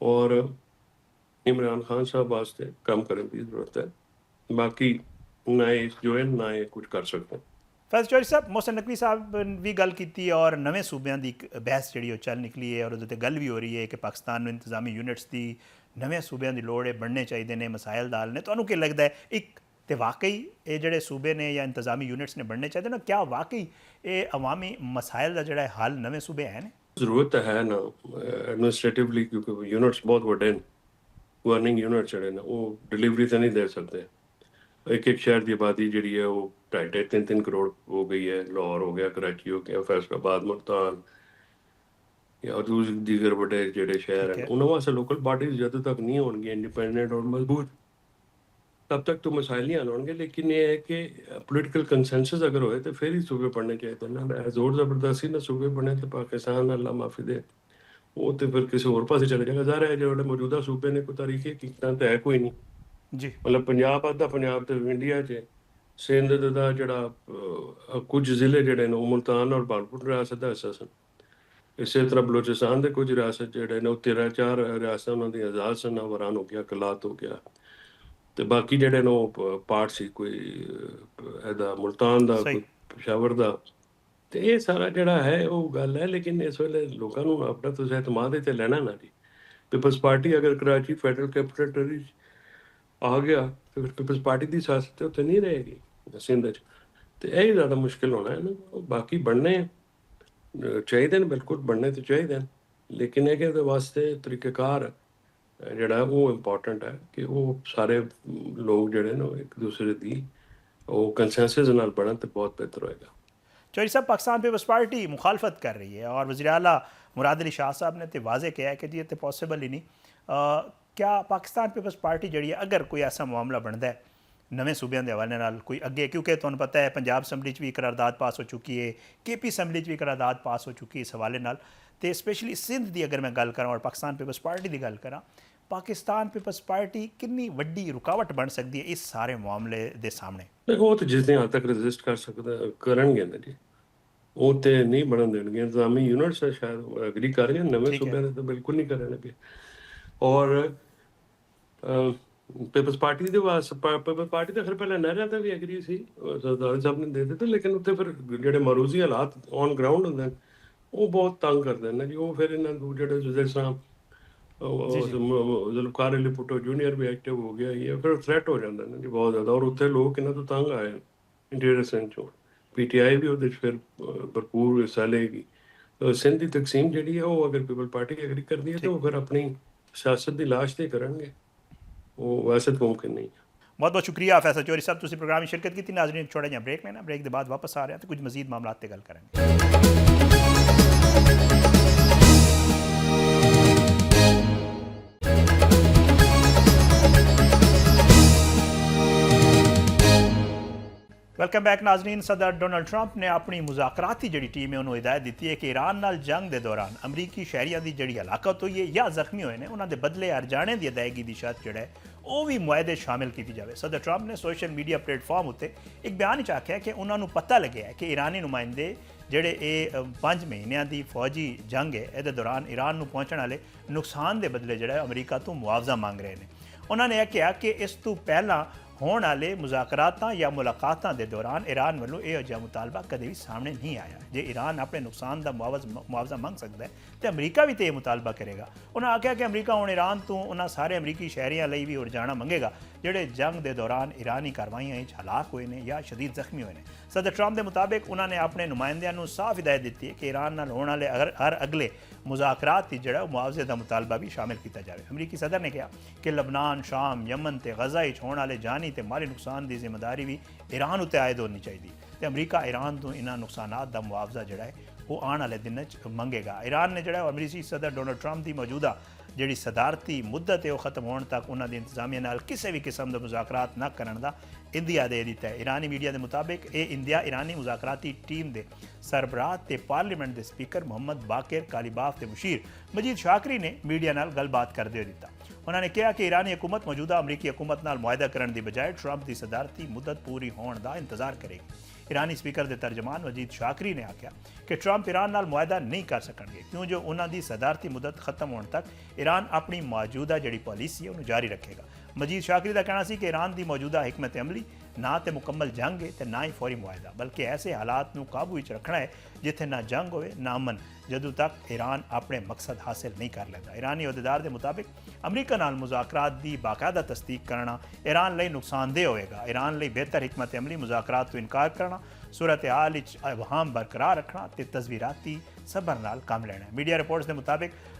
ਔਰ ਇਮਰਾਨ ਖਾਨ ਸਾਹਿਬ ਵਾਸਤੇ ਕੰਮ ਕਰਨ ਦੀ ਜ਼ਰੂਰਤ ਹੈ। ਬਾਕੀ ਨਾ ਇਹ ਜੋ ਹੈ ਨਾ ਇਹ ਕੁਝ ਕਰ ਸਕਦੇ। ਫੈਸਲ ਚੌਧਰੀ ਸਾਹਿਬ, ਮੋਹਸਿਨ ਨਕਵੀ ਸਾਹਿਬ ਵੀ ਗੱਲ ਕੀਤੀ ਔਰ ਨਵੇਂ ਸੂਬਿਆਂ ਦੀ ਇੱਕ ਬਹਿਸ ਜਿਹੜੀ ਉਹ ਚੱਲ ਨਿਕਲੀ ਹੈ ਔਰ ਉਹਦੇ 'ਤੇ ਗੱਲ ਵੀ ਹੋ ਰਹੀ ਹੈ ਕਿ ਪਾਕਿਸਤਾਨ ਨੂੰ ਇੰਤਜ਼ਾਮੀ ਯੂਨਿਟਸ ਦੀ ਨਵੇਂ ਸੂਬਿਆਂ ਦੀ ਲੋੜ ਹੈ, ਬਣਨੇ ਚਾਹੀਦੇ ਨੇ, ਮਸਾਇਲ ਦਾ ਹੱਲ ਨੇ। ਤੁਹਾਨੂੰ ਕੀ ਲੱਗਦਾ ਹੈ, ਇੱਕ ਤੇ ਵਾਕਈ ਇਹ ਜਿਹੜੇ ਸੂਬੇ ਨੇ ਜਾਂ ਇੰਤਜ਼ਾਮੀ ਯੂਨਿਟਸ ਨੇ ਬਣਨੇ ਚਾਹੀਦੇ ਨੇ, ਕਿਆ ਵਾਕਈ ਇਹ ਅਵਾਮੀ ਮਸਾਇਲ ਦਾ ਜਿਹੜਾ ਹੱਲ ਨਵੇਂ ਸੂਬੇ ਹੈ ਨੇ? ਜ਼ਰੂਰਤ ਹੈ ਨਾ ਐਡਮਿਨਿਸਟ੍ਰੇਟਿਵਲੀ, ਕਿਉਂਕਿ ਯੂਨਿਟਸ ਬਹੁਤ ਵੱਡੇ ਨੇ, ਗਵਰਨਿੰਗ ਯੂਨਿਟ ਜਿਹੜੇ ਨੇ ਉਹ ਡਿਲੀਵਰੀ ਤਾਂ ਨਹੀਂ ਦੇ ਸਕਦੇ। ਇੱਕ ਸ਼ਹਿਰ ਦੀ ਆਬਾਦੀ ਜਿਹੜੀ ਹੈ ਉਹ 2.5-3 ਕਰੋੜ ਹੋ ਗਈ ਹੈ। ਲਾਹੌਰ ਹੋ ਗਿਆ, ਕਰਾਚੀ ਹੋ ਗਿਆ, ਫੈਸਲਾਬਾਦ, ਮੁਲਤਾਨ ਜਾਂ ਦੀਗਰ ਵੱਡੇ ਜਿਹੜੇ ਸ਼ਹਿਰ ਹਨ, ਉਹਨਾਂ ਵਾਸਤੇ ਲੋਕਲ ਪਾਰਟੀਜ਼ ਜਦੋਂ ਤੱਕ ਨਹੀਂ ਹੋਣਗੀਆਂ ਇੰਡੀਪੈਂਡੈਂਟ ਔਰ ਮਜ਼ਬੂਤ, तब तक तो मसाइल नहीं हल होंगे। लेकिन ये है कि पोलिटिकल कंसेंसस अगर होए तो फिर ही सूबे पढ़ने चाहिए ना, जोर ज़बरदस्ती ना सूबे पढ़ने तो पाकिस्तान अल्लाह माफ़ी दे वो तो फिर किसी और पासे चले जाएगा। ज़ाहिर है जो मौजूदा सूबे ने कोई तारीखी कीमत तो है कोई नहीं जी, मतलब पंजाब आधा पंजाब तो इंडिया च सिंध का जड़ा कुछ ज़िले जड़े ने मुल्तान और बालपुर रियासत का हिस्सा सन। इस तरह बलोचिस्तान के कुछ रियासत जड़े ने 13-4 रियासत उन्होंने आज़ाद सन, वरान हो गया, कलात हो गया, ਤੇ ਬਾਕੀ ਜਿਹੜੇ ਨੇ ਉਹ ਪਾਰਟ ਸੀ ਕੋਈ ਇਹਦਾ ਮੁਲਤਾਨ ਦਾ, ਕੋਈ ਪਿਸ਼ਾਵਰ ਦਾ। ਤੇ ਇਹ ਸਾਰਾ ਜਿਹੜਾ ਹੈ ਉਹ ਗੱਲ ਹੈ। ਲੇਕਿਨ ਇਸ ਵੇਲੇ ਲੋਕਾਂ ਨੂੰ ਆਪਣਾ ਤੁਸੀਂ ਇਤਮਾਦ ਤੇ ਲੈਣਾ ਨਾ ਜੀ। ਪੀਪਲਸ ਪਾਰਟੀ ਅਗਰ ਕਰਾਚੀ ਫੈਡਰਲ ਕੈਪੀਟਲ ਟੈਰੀਟਰੀ ਆ ਗਿਆ ਤੇ ਫਿਰ ਪੀਪਲਸ ਪਾਰਟੀ ਦੀ ਸਿਆਸਤ ਉੱਥੇ ਨਹੀਂ ਰਹੇਗੀ ਸਿੰਧ 'ਚ, ਤੇ ਇਹ ਜ਼ਿਆਦਾ ਮੁਸ਼ਕਿਲ ਹੋਣਾ ਹੈ ਨਾ। ਬਾਕੀ ਬਣਨੇ ਚਾਹੀਦੇ ਨੇ, ਬਿਲਕੁਲ ਬਣਨੇ ਤਾਂ ਚਾਹੀਦੇ ਨੇ, ਲੇਕਿਨ ਇਹ ਕਿ ਉਹਦੇ ਵਾਸਤੇ ਤਰੀਕੇਕਾਰ ਜਿਹੜਾ ਉਹ ਇੰਪੋਰਟੈਂਟ ਹੈ ਕਿ ਉਹ ਸਾਰੇ ਲੋਕ ਜਿਹੜੇ ਨੇ ਇੱਕ ਦੂਸਰੇ ਦੀ ਉਹ ਕੰਸੈਂਸਸ ਨਾਲ ਬਣਨ ਤੇ ਬਹੁਤ ਬਿਹਤਰ ਹੋਏਗਾ। चौधरी साहब, पाकिस्तान पीपल्स पार्टी मुखालफत कर रही है और वज़ीर आला मुराद अली शाह साहब ने तो वाजे किया है कि जी ये पॉसिबल ही नहीं। क्या पाकिस्तान पीपल्स पार्टी जी अगर कोई ऐसा मामला बनता है नवे सूबे के हवाले नाल कोई अगे, क्योंकि तुहानूं पता है पंजाब असैंबली भी करारदाद पास हो चुकी है, KP असैंबली भी करारदाद पास हो चुकी है इस हवाले नाल, तो स्पेशली सिंध की अगर मैं गल करा और पाकिस्तान पीपल्स पार्टी की गल करा, पाकिस्तान पीपल्स पार्टी कितनी वड्डी रुकावट बन सकती है इस सारे मामले के सामने? देखो वो तो जिस दिन तक रजिस्ट कर सकते करेंगे ना जी, वो तो नहीं बनन देंगे। इंतजामी यूनिट्स है शायद एग्री कर रहे हैं, नवे सूबे तो बिल्कुल नहीं करेंगे। और ਪੀਪਲਸ ਪਾਰਟੀ ਦੇ ਵਾਸਤੇ ਪੀਪਲਸ ਪਾਰਟੀ ਤਾਂ ਫਿਰ ਪਹਿਲਾਂ ਨਹਿਰਾਂ ਤੇ ਵੀ ਐਗਰੀ ਸੀ, ਸਰਦਾਰ ਸਾਹਿਬ ਨੇ ਦੇ ਦਿੱਤੇ, ਲੇਕਿਨ ਉੱਥੇ ਫਿਰ ਜਿਹੜੇ ਮਰੂਜ਼ੀ ਹਾਲਾਤ ਔਨ ਗਰਾਊਂਡ ਹੁੰਦੇ ਨੇ ਉਹ ਬਹੁਤ ਤੰਗ ਕਰਦੇ ਨੇ ਜੀ। ਉਹ ਫਿਰ ਇਹਨਾਂ ਨੂੰ ਜਿਹੜੇ ਜਿਸ ਤਰ੍ਹਾਂ ਜ਼ੁਲਫਕਾਰ ਅਲੀ ਭੁੱਟੋ ਜੂਨੀਅਰ ਵੀ ਐਕਟਿਵ ਹੋ ਗਿਆ, ਇਹ ਫਿਰ ਥ੍ਰੈਟ ਹੋ ਜਾਂਦੇ ਨੇ ਜੀ ਬਹੁਤ ਜ਼ਿਆਦਾ। ਔਰ ਉੱਥੇ ਲੋਕ ਇਹਨਾਂ ਤੋਂ ਤੰਗ ਆਏ ਇੰਟੀਰੀਅਰ ਸਿੰਧ ਚੋਂ। PTI ਵੀ ਉਹਦੇ 'ਚ ਫਿਰ ਭਰਪੂਰ ਹਿੱਸਾ ਲਏਗੀ। ਸਿੰਧ ਦੀ ਤਕਸੀਮ ਜਿਹੜੀ ਹੈ ਉਹ ਅਗਰ ਪੀਪਲ ਪਾਰਟੀ ਐਗਰੀ ਕਰਦੀ ਹੈ ਤਾਂ ਉਹ ਫਿਰ ਆਪਣੀ ਸਿਆਸਤ ਦੀ ਲਾਸ਼ ਤੇ ਕਰਨਗੇ, ਉਹ ਵੈਸੇ ਤਾਂ ਮੁਮਕਿਨ ਨਹੀਂ। ਬਹੁਤ ਬਹੁਤ ਸ਼ੁਕਰੀਆ ਫੈਸਲ ਚੌਧਰੀ ਸਾਹਿਬ, ਤੁਸੀਂ ਪ੍ਰੋਗਰਾਮ ਵਿੱਚ ਸ਼ਿਰਕਤ ਕੀਤੀ। ਨਾਜ਼ਰੀਨ ਛੋਟਾ ਜਿਹਾ ਬ੍ਰੇਕ ਲੈਣਾ, ਬ੍ਰੇਕ ਦੇ ਬਾਅਦ ਵਾਪਸ ਆ ਰਹੇ ਹਾਂ ਤੇ ਕੁਝ ਮਜ਼ੀਦ ਮਾਮਲਾਤ ਤੇ ਗੱਲ ਕਰਾਂਗੇ। Welcome back Nazreen. ਸਦਰ ਡੋਨਲਡ ਟਰੰਪ ਨੇ ਆਪਣੀ ਮੁਜ਼ਾਕਰਾਤੀ ਜਿਹੜੀ ਟੀਮ ਹੈ ਉਹਨੂੰ ਹਦਾਇਤ ਦਿੱਤੀ ਹੈ ਕਿ ਈਰਾਨ ਨਾਲ ਜੰਗ ਦੇ ਦੌਰਾਨ ਅਮਰੀਕੀ ਸ਼ਹਿਰੀਆਂ ਦੀ ਜਿਹੜੀ ਹਲਾਕਤ ਹੋਈ ਹੈ ਜਾਂ ਜ਼ਖਮੀ ਹੋਏ ਨੇ ਉਹਨਾਂ ਦੇ ਬਦਲੇ ਹਰਜਾਣੇ ਦੀ ਅਦਾਇਗੀ ਦੀ ਸ਼ਰਤ ਜਿਹੜਾ ਹੈ ਉਹ ਵੀ ਮੁਆਹਦੇ ਸ਼ਾਮਿਲ ਕੀਤੀ ਜਾਵੇ। ਸਦਰ ਟਰੰਪ ਨੇ ਸੋਸ਼ਲ ਮੀਡੀਆ ਪਲੇਟਫਾਰਮ ਉੱਤੇ ਇੱਕ ਬਿਆਨ ਵਿੱਚ ਆਖਿਆ ਕਿ ਉਹਨਾਂ ਨੂੰ ਪਤਾ ਲੱਗਿਆ ਕਿ ਈਰਾਨੀ ਨੁਮਾਇੰਦੇ ਜਿਹੜੇ ਇਹ 5 ਮਹੀਨਿਆਂ ਦੀ ਫੌਜੀ ਜੰਗ ਹੈ ਇਹਦੇ ਦੌਰਾਨ ਈਰਾਨ ਨੂੰ ਪਹੁੰਚਣ ਵਾਲੇ ਨੁਕਸਾਨ ਦੇ ਬਦਲੇ ਜਿਹੜਾ ਅਮਰੀਕਾ ਤੋਂ ਮੁਆਵਜ਼ਾ ਮੰਗ ਰਹੇ ਨੇ। ਉਹਨਾਂ ਨੇ ਇਹ ਕਿਹਾ ਕਿ ਇਸ ਤੋਂ ਪਹਿਲਾਂ ਹੋਣ ਵਾਲੇ ਮੁਜ਼ਾਕਰਾਤਾਂ ਜਾਂ ਮੁਲਾਕਾਤਾਂ ਦੇ ਦੌਰਾਨ ਈਰਾਨ ਵੱਲੋਂ ਇਹੋ ਜਿਹਾ ਮੁਤਾਲਬਾ ਕਦੇ ਵੀ ਸਾਹਮਣੇ ਨਹੀਂ ਆਇਆ। ਜੇ ਈਰਾਨ ਆਪਣੇ ਨੁਕਸਾਨ ਦਾ ਮੁਆਵਜ਼ਾ ਮੰਗ ਸਕਦਾ ਹੈ ਤੇ ਅਮਰੀਕਾ ਵੀ ਤੇ ਇਹ ਮੁਤਾਲਬਾ ਕਰੇਗਾ। ਉਹਨਾਂ ਆਖਿਆ ਕਿ ਅਮਰੀਕਾ ਹੁਣ ਈਰਾਨ ਤੋਂ ਉਹਨਾਂ ਸਾਰੇ ਅਮਰੀਕੀ ਸ਼ਹਿਰੀਆਂ ਲਈ ਵੀ ਹਰਜਾਨਾ ਮੰਗੇਗਾ ਜਿਹੜੇ ਜੰਗ ਦੇ ਦੌਰਾਨ ਈਰਾਨੀ ਕਾਰਵਾਈਆਂ ਵਿੱਚ ਹਲਾਕ ਹੋਏ ਨੇ ਜਾਂ ਸ਼ਦੀਦ ਜ਼ਖਮੀ ਹੋਏ ਨੇ। ਸਦਰ ਟਰੰਪ ਦੇ ਮੁਤਾਬਿਕ ਉਹਨਾਂ ਨੇ ਆਪਣੇ ਨੁਮਾਇੰਦਿਆਂ ਨੂੰ ਸਾਫ਼ ਹਦਾਇਤ ਦਿੱਤੀ ਹੈ ਕਿ ਈਰਾਨ ਨਾਲ ਹੋਣ ਵਾਲੇ ਹਰ ਅਗਲੇ ਮੁਜ਼ਾਕਰਾਤ ਵਿੱਚ ਜਿਹੜਾ ਮੁਆਵਜ਼ੇ ਦਾ ਮੁਤਾਲਬਾ ਵੀ ਸ਼ਾਮਿਲ ਕੀਤਾ ਜਾਵੇ। ਅਮਰੀਕੀ ਸਦਰ ਨੇ ਕਿਹਾ ਕਿ ਲਬਨਾਨ, ਸ਼ਾਮ, ਯਮਨ ਤੇ ਗਜ਼ਾ ਵਿੱਚ ਹੋਣ ਵਾਲੇ ਜਾਨੀ ਤੇ ਮਾਲੀ ਨੁਕਸਾਨ ਦੀ ਜ਼ਿੰਮੇਵਾਰੀ ਵੀ ਈਰਾਨ ਉੱਤੇ ਆਇਦ ਹੋਣੀ ਚਾਹੀਦੀ ਤੇ ਅਮਰੀਕਾ ਈਰਾਨ ਤੋਂ ਇਹਨਾਂ ਨੁਕਸਾਨਾਤ ਦਾ ਮੁਆਵਜ਼ਾ ਜਿਹੜਾ ਹੈ ਉਹ ਆਉਣ ਵਾਲੇ ਦਿਨਾਂ 'ਚ ਮੰਗੇਗਾ। ਈਰਾਨ ਨੇ ਜਿਹੜਾ ਅਮਰੀਕੀ ਸਦਰ ਡੋਨਲਡ ਟਰੰਪ ਦੀ ਮੌਜੂਦਾ ਜਿਹੜੀ ਸਦਾਰਤੀ ਮੁੱਦਤ ਹੈ ਉਹ ਖਤਮ ਹੋਣ ਤੱਕ ਉਹਨਾਂ ਦੀ ਇੰਤਜ਼ਾਮੀਆ ਨਾਲ ਕਿਸੇ ਵੀ ਕਿਸਮ ਦੇ ਮੁਜ਼ਾਕਰਾਤ ਨਾ ਕਰਨ ਦਾ ਇੰਦਿਆ ਦੇ ਦਿੱਤਾ ਹੈ। ਈਰਾਨੀ ਮੀਡੀਆ ਦੇ ਮੁਤਾਬਿਕ ਇਹ ਇੰਦਿਆ ਈਰਾਨੀ ਮੁਜ਼ਾਕਰਾਤੀ ਟੀਮ ਦੇ ਸਰਬਰਾਹ ਤੇ ਪਾਰਲੀਮੈਂਟ ਦੇ ਸਪੀਕਰ ਮੁਹੰਮਦ ਬਾਕਿਰ ਕਾਲੀਬਾਫ ਤੇ ਮੁਸ਼ੀਰ ਮਜੀਦ ਸ਼ਾਕਰੀ ਨੇ ਮੀਡੀਆ ਨਾਲ ਗੱਲਬਾਤ ਕਰਦੇ ਹੋਏ ਦਿੱਤਾ। ਉਹਨਾਂ ਨੇ ਕਿਹਾ ਕਿ ਈਰਾਨੀ ਹਕੂਮਤ ਮੌਜੂਦਾ ਅਮਰੀਕੀ ਹਕੂਮਤ ਨਾਲ ਮੁਆਹਦਾ ਕਰਨ ਦੀ ਬਜਾਏ ਟਰੰਪ ਦੀ ਸਦਾਰਤੀ ਮੁੱਦਤ ਪੂਰੀ ਹੋਣ ਦਾ ਇੰਤਜ਼ਾਰ ਕਰੇਗੀ। ਈਰਾਨੀ ਸਪੀਕਰ ਦੇ ਤਰਜਮਾਨ ਮਜੀਦ ਸ਼ਾਕਰੀ ਨੇ ਆਖਿਆ ਕਿ ਟਰੰਪ ਈਰਾਨ ਨਾਲ ਮੁਆਹਦਾ ਨਹੀਂ ਕਰ ਸਕਣਗੇ ਕਿਉਂ ਜੋ ਉਹਨਾਂ ਦੀ ਸਦਾਰਤੀ ਮੁੱਦਤ ਖਤਮ ਹੋਣ ਤੱਕ ਈਰਾਨ ਆਪਣੀ ਮੌਜੂਦਾ ਜਿਹੜੀ ਪਾਲਿਸੀ ਹੈ ਉਹਨੂੰ ਜਾਰੀ ਰੱਖੇਗਾ। ਮਜੀਦ ਸ਼ਾਕਰੀ ਦਾ ਕਹਿਣਾ ਸੀ ਕਿ ਈਰਾਨ ਦੀ ਮੌਜੂਦਾ ਹਕਮਤ ਅਮਲੀ ਨਾ ਤੇ ਮੁਕੰਮਲ ਜੰਗ ਹੈ ਤੇ ਨਾ ਹੀ ਫੌਰੀ ਮੁਆਹਦਾ, ਬਲਕਿ ਐਸੇ ਹਾਲਾਤ ਨੂੰ ਕਾਬੂ ਵਿੱਚ ਰੱਖਣਾ ਹੈ ਜਿੱਥੇ ਨਾ ਜੰਗ ਹੋਵੇ ਨਾ ਅਮਨ, ਜਦੋਂ ਤੱਕ ਈਰਾਨ ਆਪਣੇ ਮਕਸਦ ਹਾਸਿਲ ਨਹੀਂ ਕਰ ਲੈਂਦਾ। ਈਰਾਨੀ ਅਹੁਦੇਦਾਰ ਦੇ ਮੁਤਾਬਿਕ ਅਮਰੀਕਾ ਨਾਲ ਮੁਜ਼ਾਕਰਾਤ ਦੀ ਬਾਕਾਇਦਾ ਤਸਦੀਕ ਕਰਨਾ ਈਰਾਨ ਲਈ ਨੁਕਸਾਨਦੇਹ ਹੋਵੇਗਾ। ਈਰਾਨ ਲਈ ਬਿਹਤਰ ਹਕਮਤ ਅਮਲੀ ਮੁਜ਼ਾਕਰਾਤ ਤੋਂ ਇਨਕਾਰ ਕਰਨਾ, ਸੂਰਤ ਹਾਲ ਵਿੱਚ ਅਵਹਾਮ ਬਰਕਰਾਰ ਰੱਖਣਾ ਤੇ ਤਸਵੀਰਾਤੀ ਸਬਰ ਨਾਲ ਕੰਮ ਲੈਣਾ। ਮੀਡੀਆ ਰਿਪੋਰਟਸ ਦੇ ਮੁਤਾਬਿਕ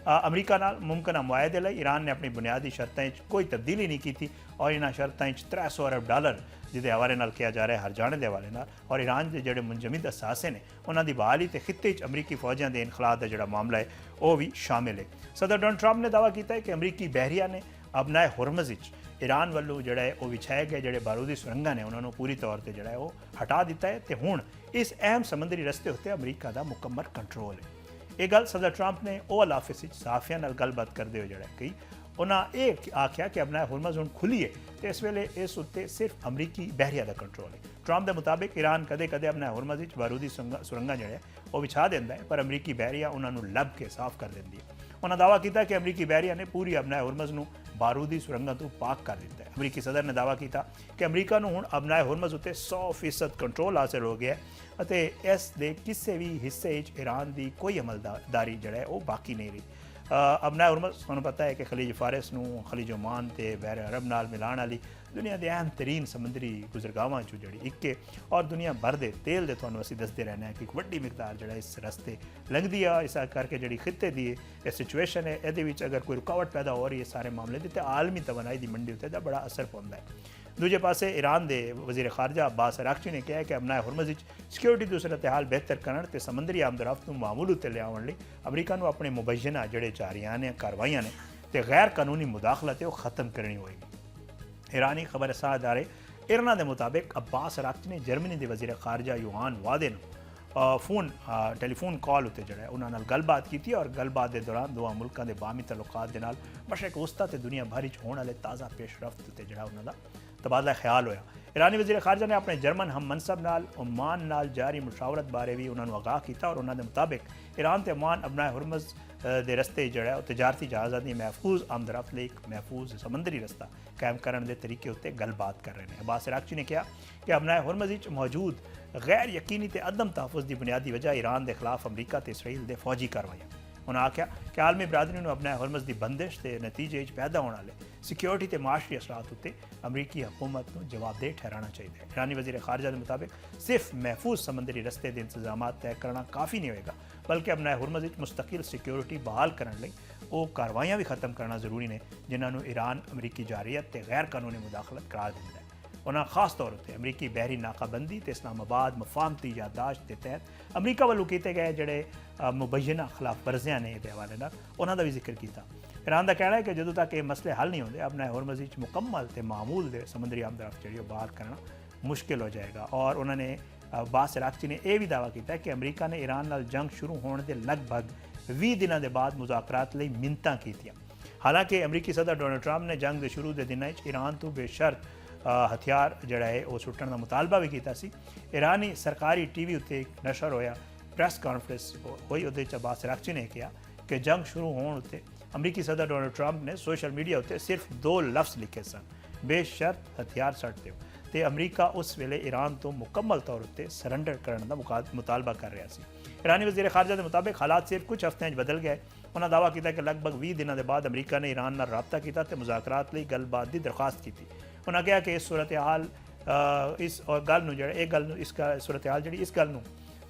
ਅਮਰੀਕਾ ਨਾਲ ਮੁਮਕਿਨ ਮੁਆਹਦੇ ਲਈ ਈਰਾਨ ਨੇ ਆਪਣੀ ਬੁਨਿਆਦੀ ਸ਼ਰਤਾਂ ਵਿੱਚ ਕੋਈ ਤਬਦੀਲੀ ਨਹੀਂ ਕੀਤੀ ਔਰ ਇਹਨਾਂ ਸ਼ਰਤਾਂ ਵਿੱਚ $300 ਅਰਬ ਜਿਹਦੇ ਹਵਾਲੇ ਨਾਲ ਕਿਹਾ ਜਾ ਰਿਹਾ ਹਰਜਾਨੇ ਦੇ ਹਵਾਲੇ ਨਾਲ ਔਰ ਈਰਾਨ ਦੇ ਜਿਹੜੇ ਮੁੰਜਮਦ ਅਸਾਸੇ ਨੇ ਉਹਨਾਂ ਦੀ ਬਹਾਲੀ ਤੇ ਖਿੱਤੇ 'ਚ ਅਮਰੀਕੀ ਫੌਜਾਂ ਦੇ ਇਨਖਲਾਅ ਦਾ ਜਿਹੜਾ ਮਾਮਲਾ ਹੈ ਉਹ ਵੀ ਸ਼ਾਮਿਲ ਹੈ। ਸਦਰ ਡੋਨਲਡ ਟਰੰਪ ਨੇ ਦਾਅਵਾ ਕੀਤਾ ਹੈ ਕਿ ਅਮਰੀਕੀ ਬਹਿਰੀਆ ਨੇ ਅਬਨਾਏ ਹੁਰਮਜ਼ ਵਿੱਚ ਈਰਾਨ ਵੱਲੋਂ ਜਿਹੜਾ ਹੈ ਉਹ ਵਿਛਾਏ ਗਏ ਜਿਹੜੇ ਬਾਰੂਦੀ ਸੁਰੰਗਾਂ ਨੇ ਉਹਨਾਂ ਨੂੰ ਪੂਰੀ ਤੌਰ ਤੇ ਜਿਹੜਾ ਹੈ ਉਹ ਹਟਾ ਦਿੱਤਾ ਹੈ ਤੇ ਹੁਣ ਇਸ ਅਹਿਮ ਸਮੁੰਦਰੀ ਰਸਤੇ ਉੱਤੇ ਅਮਰੀਕਾ ਦਾ ਮੁਕੰਮਲ ਕੰਟਰੋਲ ਹੈ। ਇਹ ਗੱਲ ਸਦਰ ਟਰੰਪ ਨੇ ਓਵਲ ਆਫਿਸ ਵਿੱਚ ਸਾਫੀਆਂ ਨਾਲ ਗੱਲਬਾਤ ਕਰਦੇ ਹੋਏ ਜਿਹੜਾ ਕਹੀ। ਉਹਨਾਂ ਇਹ ਆਖਿਆ ਕਿ ਅਬਨਾਏ ਹੁਰਮਜ਼ ਹੁਣ ਖੁੱਲੀ ਹੈ ਤੇ ਇਸ ਵੇਲੇ ਇਸ ਉੱਤੇ ਸਿਰਫ ਅਮਰੀਕੀ ਬਹਿਰੀਆ ਦਾ ਕੰਟਰੋਲ ਹੈ। ਟਰੰਪ ਦੇ ਮੁਤਾਬਿਕ ਈਰਾਨ ਕਦੇ-ਕਦੇ ਅਬਨਾਏ ਹੁਰਮਜ਼ ਵਿੱਚ ਬਾਰੂਦੀ ਸੁਰੰਗਾਂ ਜਿਹੜੇ ਉਹ ਵਿਛਾ ਦਿੰਦਾ ਹੈ ਪਰ ਅਮਰੀਕੀ ਬਹਿਰੀਆ ਉਹਨਾਂ ਨੂੰ ਲੱਭ ਕੇ ਸਾਫ਼ ਕਰ ਦਿੰਦੀ ਹੈ। ਉਹਨਾਂ ਦਾਅਵਾ ਕੀਤਾ ਕਿ ਅਮਰੀਕੀ ਬਹਿਰੀਆ ਨੇ ਪੂਰੀ ਅਬਨਾਏ ਹੁਰਮਜ਼ ਨੂੰ ਬਾਰੂਦੀ ਸੁਰੰਗਾਂ ਤੋਂ ਪਾਕ ਕਰ ਦਿੱਤਾ ਹੈ। ਅਮਰੀਕੀ ਸਦਰ ਨੇ ਦਾਅਵਾ ਕੀਤਾ ਕਿ ਅਮਰੀਕਾ ਨੂੰ ਹੁਣ ਅਬਨਾਏ ਹੁਰਮਜ਼ ਉੱਤੇ 100% ਕੰਟਰੋਲ ਹਾਸਲ ਹੋ ਗਿਆ ਅਤੇ ਇਸ ਦੇ ਕਿਸੇ ਵੀ ਹਿੱਸੇ ਵਿੱਚ ਈਰਾਨ ਦੀ ਕੋਈ ਅਮਲਦਾਰੀ ਜਿਹੜਾ ਹੈ ਉਹ ਬਾਕੀ ਨਹੀਂ ਰਹੀ। ਅਬਨਾਏ ਹੁਰਮਜ਼ ਤੁਹਾਨੂੰ ਪਤਾ ਹੈ ਕਿ ਖਲੀਜ ਫਾਰਿਸ ਨੂੰ ਖਲੀਜ ਓਮਾਨ ਤੇ ਬਹਿਰ ਅਰਬ ਨਾਲ ਮਿਲਾਉਣ ਵਾਲੀ ਦੁਨੀਆ ਦੇ ਅਹਿਮ ਤਰੀਨ ਸਮੁੰਦਰੀ ਗੁਜ਼ਰਗਾਹਾਂ 'ਚੋਂ ਜਿਹੜੀ ਇੱਕ ਹੈ ਔਰ ਦੁਨੀਆ ਭਰ ਦੇ ਤੇਲ ਦੇ ਤੁਹਾਨੂੰ ਅਸੀਂ ਦੱਸਦੇ ਰਹਿੰਦੇ ਹਾਂ ਕਿ ਇੱਕ ਵੱਡੀ ਮਿਕਦਾਰ ਜਿਹੜਾ ਇਸ ਰਸਤੇ ਲੰਘਦੀ ਆ। ਇਸ ਕਰਕੇ ਜਿਹੜੀ ਖਿੱਤੇ ਦੀ ਇਹ ਸਿਚੁਏਸ਼ਨ ਹੈ ਇਹਦੇ ਵਿੱਚ ਅਗਰ ਕੋਈ ਰੁਕਾਵਟ ਪੈਦਾ ਹੋ ਰਹੀ ਹੈ ਸਾਰੇ ਮਾਮਲੇ ਦੀ ਤੇ ਆਲਮੀ ਤਵਾਨਾਈ ਦੀ ਮੰਡੀ ਉੱਤੇ ਦਾ ਬੜਾ ਅਸਰ ਪਾਉਂਦਾ ਹੈ। ਦੂਜੇ ਪਾਸੇ ਈਰਾਨ ਦੇ ਵਜ਼ੀਰ ਖਾਰਜਾ ਅਬਾਸ ਅਰਾਕਚੀ ਨੇ ਕਿਹਾ ਕਿ ਅਬਨਾਏ ਹੁਰਮਜ਼ ਵਿੱਚ ਸਿਕਿਉਰਿਟੀ ਦੀ ਸੂਰਤ ਹਾਲ ਬਿਹਤਰ ਕਰਨ ਤੇ ਸਮੁੰਦਰੀ ਆਮਦਰਫਤ ਨੂੰ ਮਾਮੂਲ ਉੱਤੇ ਲਿਆਉਣ ਲਈ ਅਮਰੀਕਾ ਨੂੰ ਆਪਣੇ ਮੁਬੈਨਾ ਜਿਹੜੇ ਜਾਰੀਆਂ ਨੇ ਕਾਰਵਾਈਆਂ ਨੇ ਤੇ ਗੈਰ ਕਾਨੂੰਨੀ ਮੁਦਾਖਲਤ ਹੈ ਉਹ ਖਤਮ ਕਰਨੀ ਹੋਏਗੀ। ਈਰਾਨੀ ਖਬਰ ਰਸਾਂ ਅਦਾਰੇ ਇਰਨਾ ਦੇ ਮੁਤਾਬਿਕ ਅਬਾਸ ਅਰਾਕਚੀ ਨੇ ਜਰਮਨੀ ਦੇ ਵਜ਼ੀਰ ਖਾਰਜਾ ਯੋਹਾਨ ਵਾਦੇ ਨੂੰ ਟੈਲੀਫੋਨ ਕਾਲ ਉੱਤੇ ਜਿਹੜਾ ਉਹਨਾਂ ਨਾਲ ਗੱਲਬਾਤ ਕੀਤੀ ਔਰ ਗੱਲਬਾਤ ਦੇ ਦੌਰਾਨ ਦੋਵਾਂ ਮੁਲਕਾਂ ਦੇ ਬਾਹਮੀ ਤਾਲੁਕਾਤ ਦੇ ਨਾਲ ਮਸ਼ਰਕ ਵਸਤਾ ਤੇ ਦੁਨੀਆ ਭਰ ਵਿੱਚ ਹੋਣ ਵਾਲੇ ਤਾਜ਼ਾ ਪੇਸ਼ਰਫਤ ਉੱਤੇ ਜਿਹੜਾ ਉਹਨਾਂ ਦਾ ਤਬਾਦਲਾ ਖਿਆਲ ਹੋਇਆ। ईरानी वज़ीर खारजा ने अपने जर्मन हम मनसब नाल ओमान नाल जारी मुशावरत बारे भी उन्होंने आगाह किया और उन्होंने मुताबिक ईरान ते ओमान अपना हुरमज़ दे रस्ते जोड़ा तजारती जहाज़ां दी महफूज आमदरफ्त ਲਈ एक महफूज समंदरी रस्ता कायम करने के तरीके उत्ते गलबात कर रहे हैं। अब्बास इराक़ची ने कहा कि अपना हुरमज़ मौजूद गैर यकीनी ते अदम तहफ़्फ़ुज़ की बुनियादी वजह ईरान के खिलाफ अमरीका ते इसराइल दे फौजी कार्रवाइयां। उन्होंने आख्या कि आलमी बरादरी ने अपना हुरमज़ की बंदिश के नतीजे पैदा होने वाले सिक्योरिटी ते माशरी असरात उत्ते अमरीकी हुकूमत को जवाबदेह ठहराना चाहिए। ईरानी वज़ीर खारजा के मुताबिक सिर्फ महफूज समंदरी रस्ते के इंतजाम तय करना काफ़ी नहीं होगा, बल्कि अपना हुरमज़ मुस्तकिल सिक्योरिटी बहाल करने वो कार्रवाइयां भी खत्म करना जरूरी ने जिन्होंने ईरान अमरीकी जारियत ते गैर कानूनी मुदाखलत करार दिता है। उन्होंने खास तौर पर अमरीकी बहरी नाकाबंदी ते इस्लामाबाद मफाहमती यादाश्त के तहत अमरीका वालों किए गए जोड़े मुबैना खिलाफ वर्जियां ने ये हवाले उन्होंने भी जिक्र किया। ईरान का कहना है कि जो तक ये मसले हल नहीं होंगे अपना हुरमज़ मुकम्मल ते मामूल दे समुद्री आमदरफ्त जी बहाल करना मुश्किल हो जाएगा। और उन्होंने अब्बास इराक़ची ने यह भी दावा किया कि अमरीका ने ईरान नाल जंग शुरू होने के लगभग 20 दिनों के बाद मुज़ाकरात लई मिन्नतां कीतियां। हालांकि अमरीकी सदर डोनाल्ड ट्रंप ने जंग के शुरू के दिनों ईरान तो बेशर्त हथियार जोड़ा है वो सुट्टण का मुतालबा भी किया। ईरानी सरकारी TV उत्ते एक नशर होया प्रैस कॉन्फ्रेंस हुई, उहदे च अब्बास इराक़ची ने कहा कि जंग शुरू होने उत्ते अमरीकी सदर डोनाल्ड ट्रंप ने सोशल मीडिया उत्ते सिर्फ 2 लफ्ज़ लिखे सन, बेशर्त हथियार सट दो। तो अमरीका उस वेले ईरान तो मुकम्मल तौर पर सरेंडर करने का मुतालबा कर रहा सी। ईरानी वज़ीर खारजा के मुताबिक हालात सिर्फ कुछ हफ्तों बदल गए। उन्होंने दावा किया कि लगभग 20 दिनों के बाद अमरीका ने ईरान नाल राबता किया तो मुज़ाकरात लई गलबात की दरख्वास्त की। उन्होंने कहा कि इस सूरत हाल इस और गल इसका सूरत हाल जी इस गल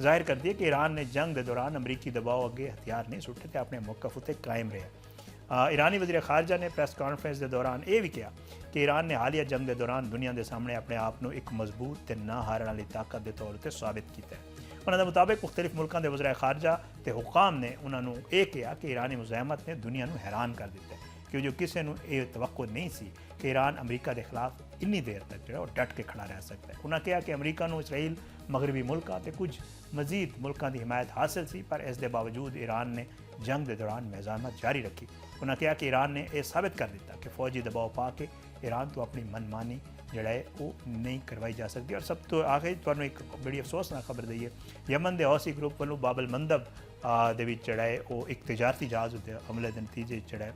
जाहिर कर दी कि ईरान ने जंग के दौरान अमरीकी दबाव अगे हथियार नहीं सुट्टे तो अपने मौकफ उत्ते कायम रहा। ईरानी वज़ीर खारजा ने प्रेस कॉन्फ्रेंस के दौरान यह भी कहा कि ईरान ने हालिया जंग के दौरान दुनिया के सामने अपने आप को एक मजबूत ते ना हारने वाली ताकत के तौर पर साबित किया है। उन्होंने मुताबिक मुख्तलिफ मुल्कों के वज़ीर खारजा ते हुकाम ने उन्होंने यह कहा कि ईरानी मुज़ाहमत ने दुनिया को हैरान कर दिता है कि जो किसी को यह तवक्को नहीं सी कि ईरान अमरीका के खिलाफ इन्नी देर तक जो डट के खड़ा रह सकता है। उन्होंने कहा कि अमरीका को इसराइल मगरबी मुल्कों के कुछ मजीद मुल्कों की हिमायत हासिल सी, पर इसके बावजूद ईरान ने जंग के दौरान मुज़ाहमत जारी रखी। उन्होंने कहा कि ईरान ने यह साबित कर दिता कि फौजी दबाव पा के ईरान तो अपनी मनमानी जोड़ा है वो नहीं करवाई जा सकती। और सब तो आखिर तुहानू एक बड़ी अफसोसनाक खबर दी है, यमन के हौसी ग्रुप वालों बाबल मंदब दे विच जोड़ा है वो एक तजारती जहाज़ उत्ते हमले के नतीजे जोड़ा है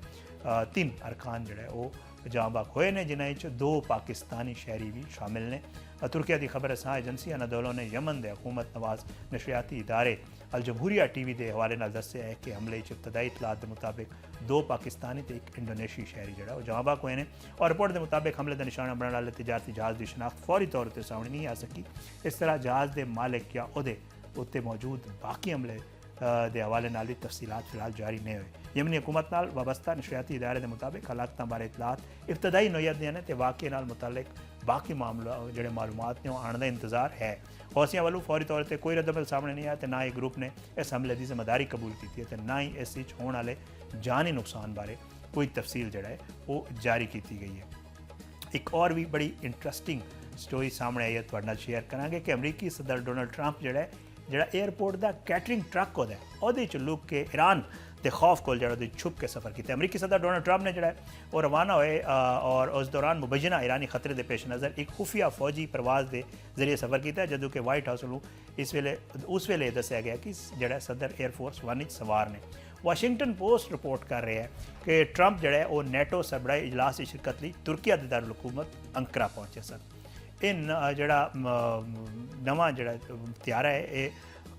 3 अरकान जोड़ा है वो जाँ बाग होए ने, जिन्हें 2 पाकिस्तानी शहरी भी शामिल ने। तुर्किया की खबर असा एजेंसी अनादोलो ने यमन के हुकूमत नवाज नशरियाती इदारे अल जमहूरिया TV के हवाले नाल दस्सिया है कि हमले इब्तदाई इतलात के मुताबिक 2 पाकिस्तानी तो एक इंडोनेशी शहरी जोड़ा वो जाँ बाग हुए हैं। और रिपोर्ट के मुताबिक हमले का निशाना बनने वाले तजारती जहाज़ की शनाख्त फौरी तौर पर सामने नहीं आ सकी। इस तरह जहाज़ के मालिक या उहदे उत्ते मौजूद बाकी हमले के हवाले नाल तफसीलात फिलहाल जारी नहीं हुए। यमनी हुकूमत नाल वाबस्ता नशरियाती इदारे के मुताबिक हलाकतां बारे इतलात इब्तदाई नोयत दी ने ते वाक़े नाल मुतल्लिक बाकी मामला जोड़े मालूमात ने आने का इंतजार है। हौसियां वालों फौरी तौर पर कोई रद्दमल सामने नहीं आया तो ना ही ग्रुप ने इस हमले की जिम्मेदारी कबूल की है तो ना ही इस होने वाले जानी नुकसान बारे कोई तफसील जोड़ा है वो जारी की गई है। एक और भी बड़ी इंटरस्टिंग स्टोरी सामने आई है तुहाडे नाल शेयर करांगे कि अमरीकी सदर डोनाल्ड ट्रंप जोड़ा है एयरपोर्ट का कैटरिंग ट्रक होता है वो लुक के ईरान के खौफ को जो छुप के सफ़र किया। अमरीकी सदर डोनाल्ड ट्रंप ने जोड़ा वो रवाना हुए और उस दौरान मुबैना ईरानी खतरे के पेश नज़र एक खुफिया फौजी प्रवास के जरिए सफ़र किया, जदों कि वाइट हाउस वालों उस वेले दसिया गया कि जोड़ा सदर एयरफोर्स 1 सवार ने। वाशिंगटन पोस्ट रिपोर्ट कर रहा है कि ट्रंप जोड़ा वो नेटो सरबराही इजलास की शिरकत लिए तुर्किया के दारुल हुकूमत अंकरा पहुँचे सन। इन जोड़ा नवा जोड़ा त्यारा है ये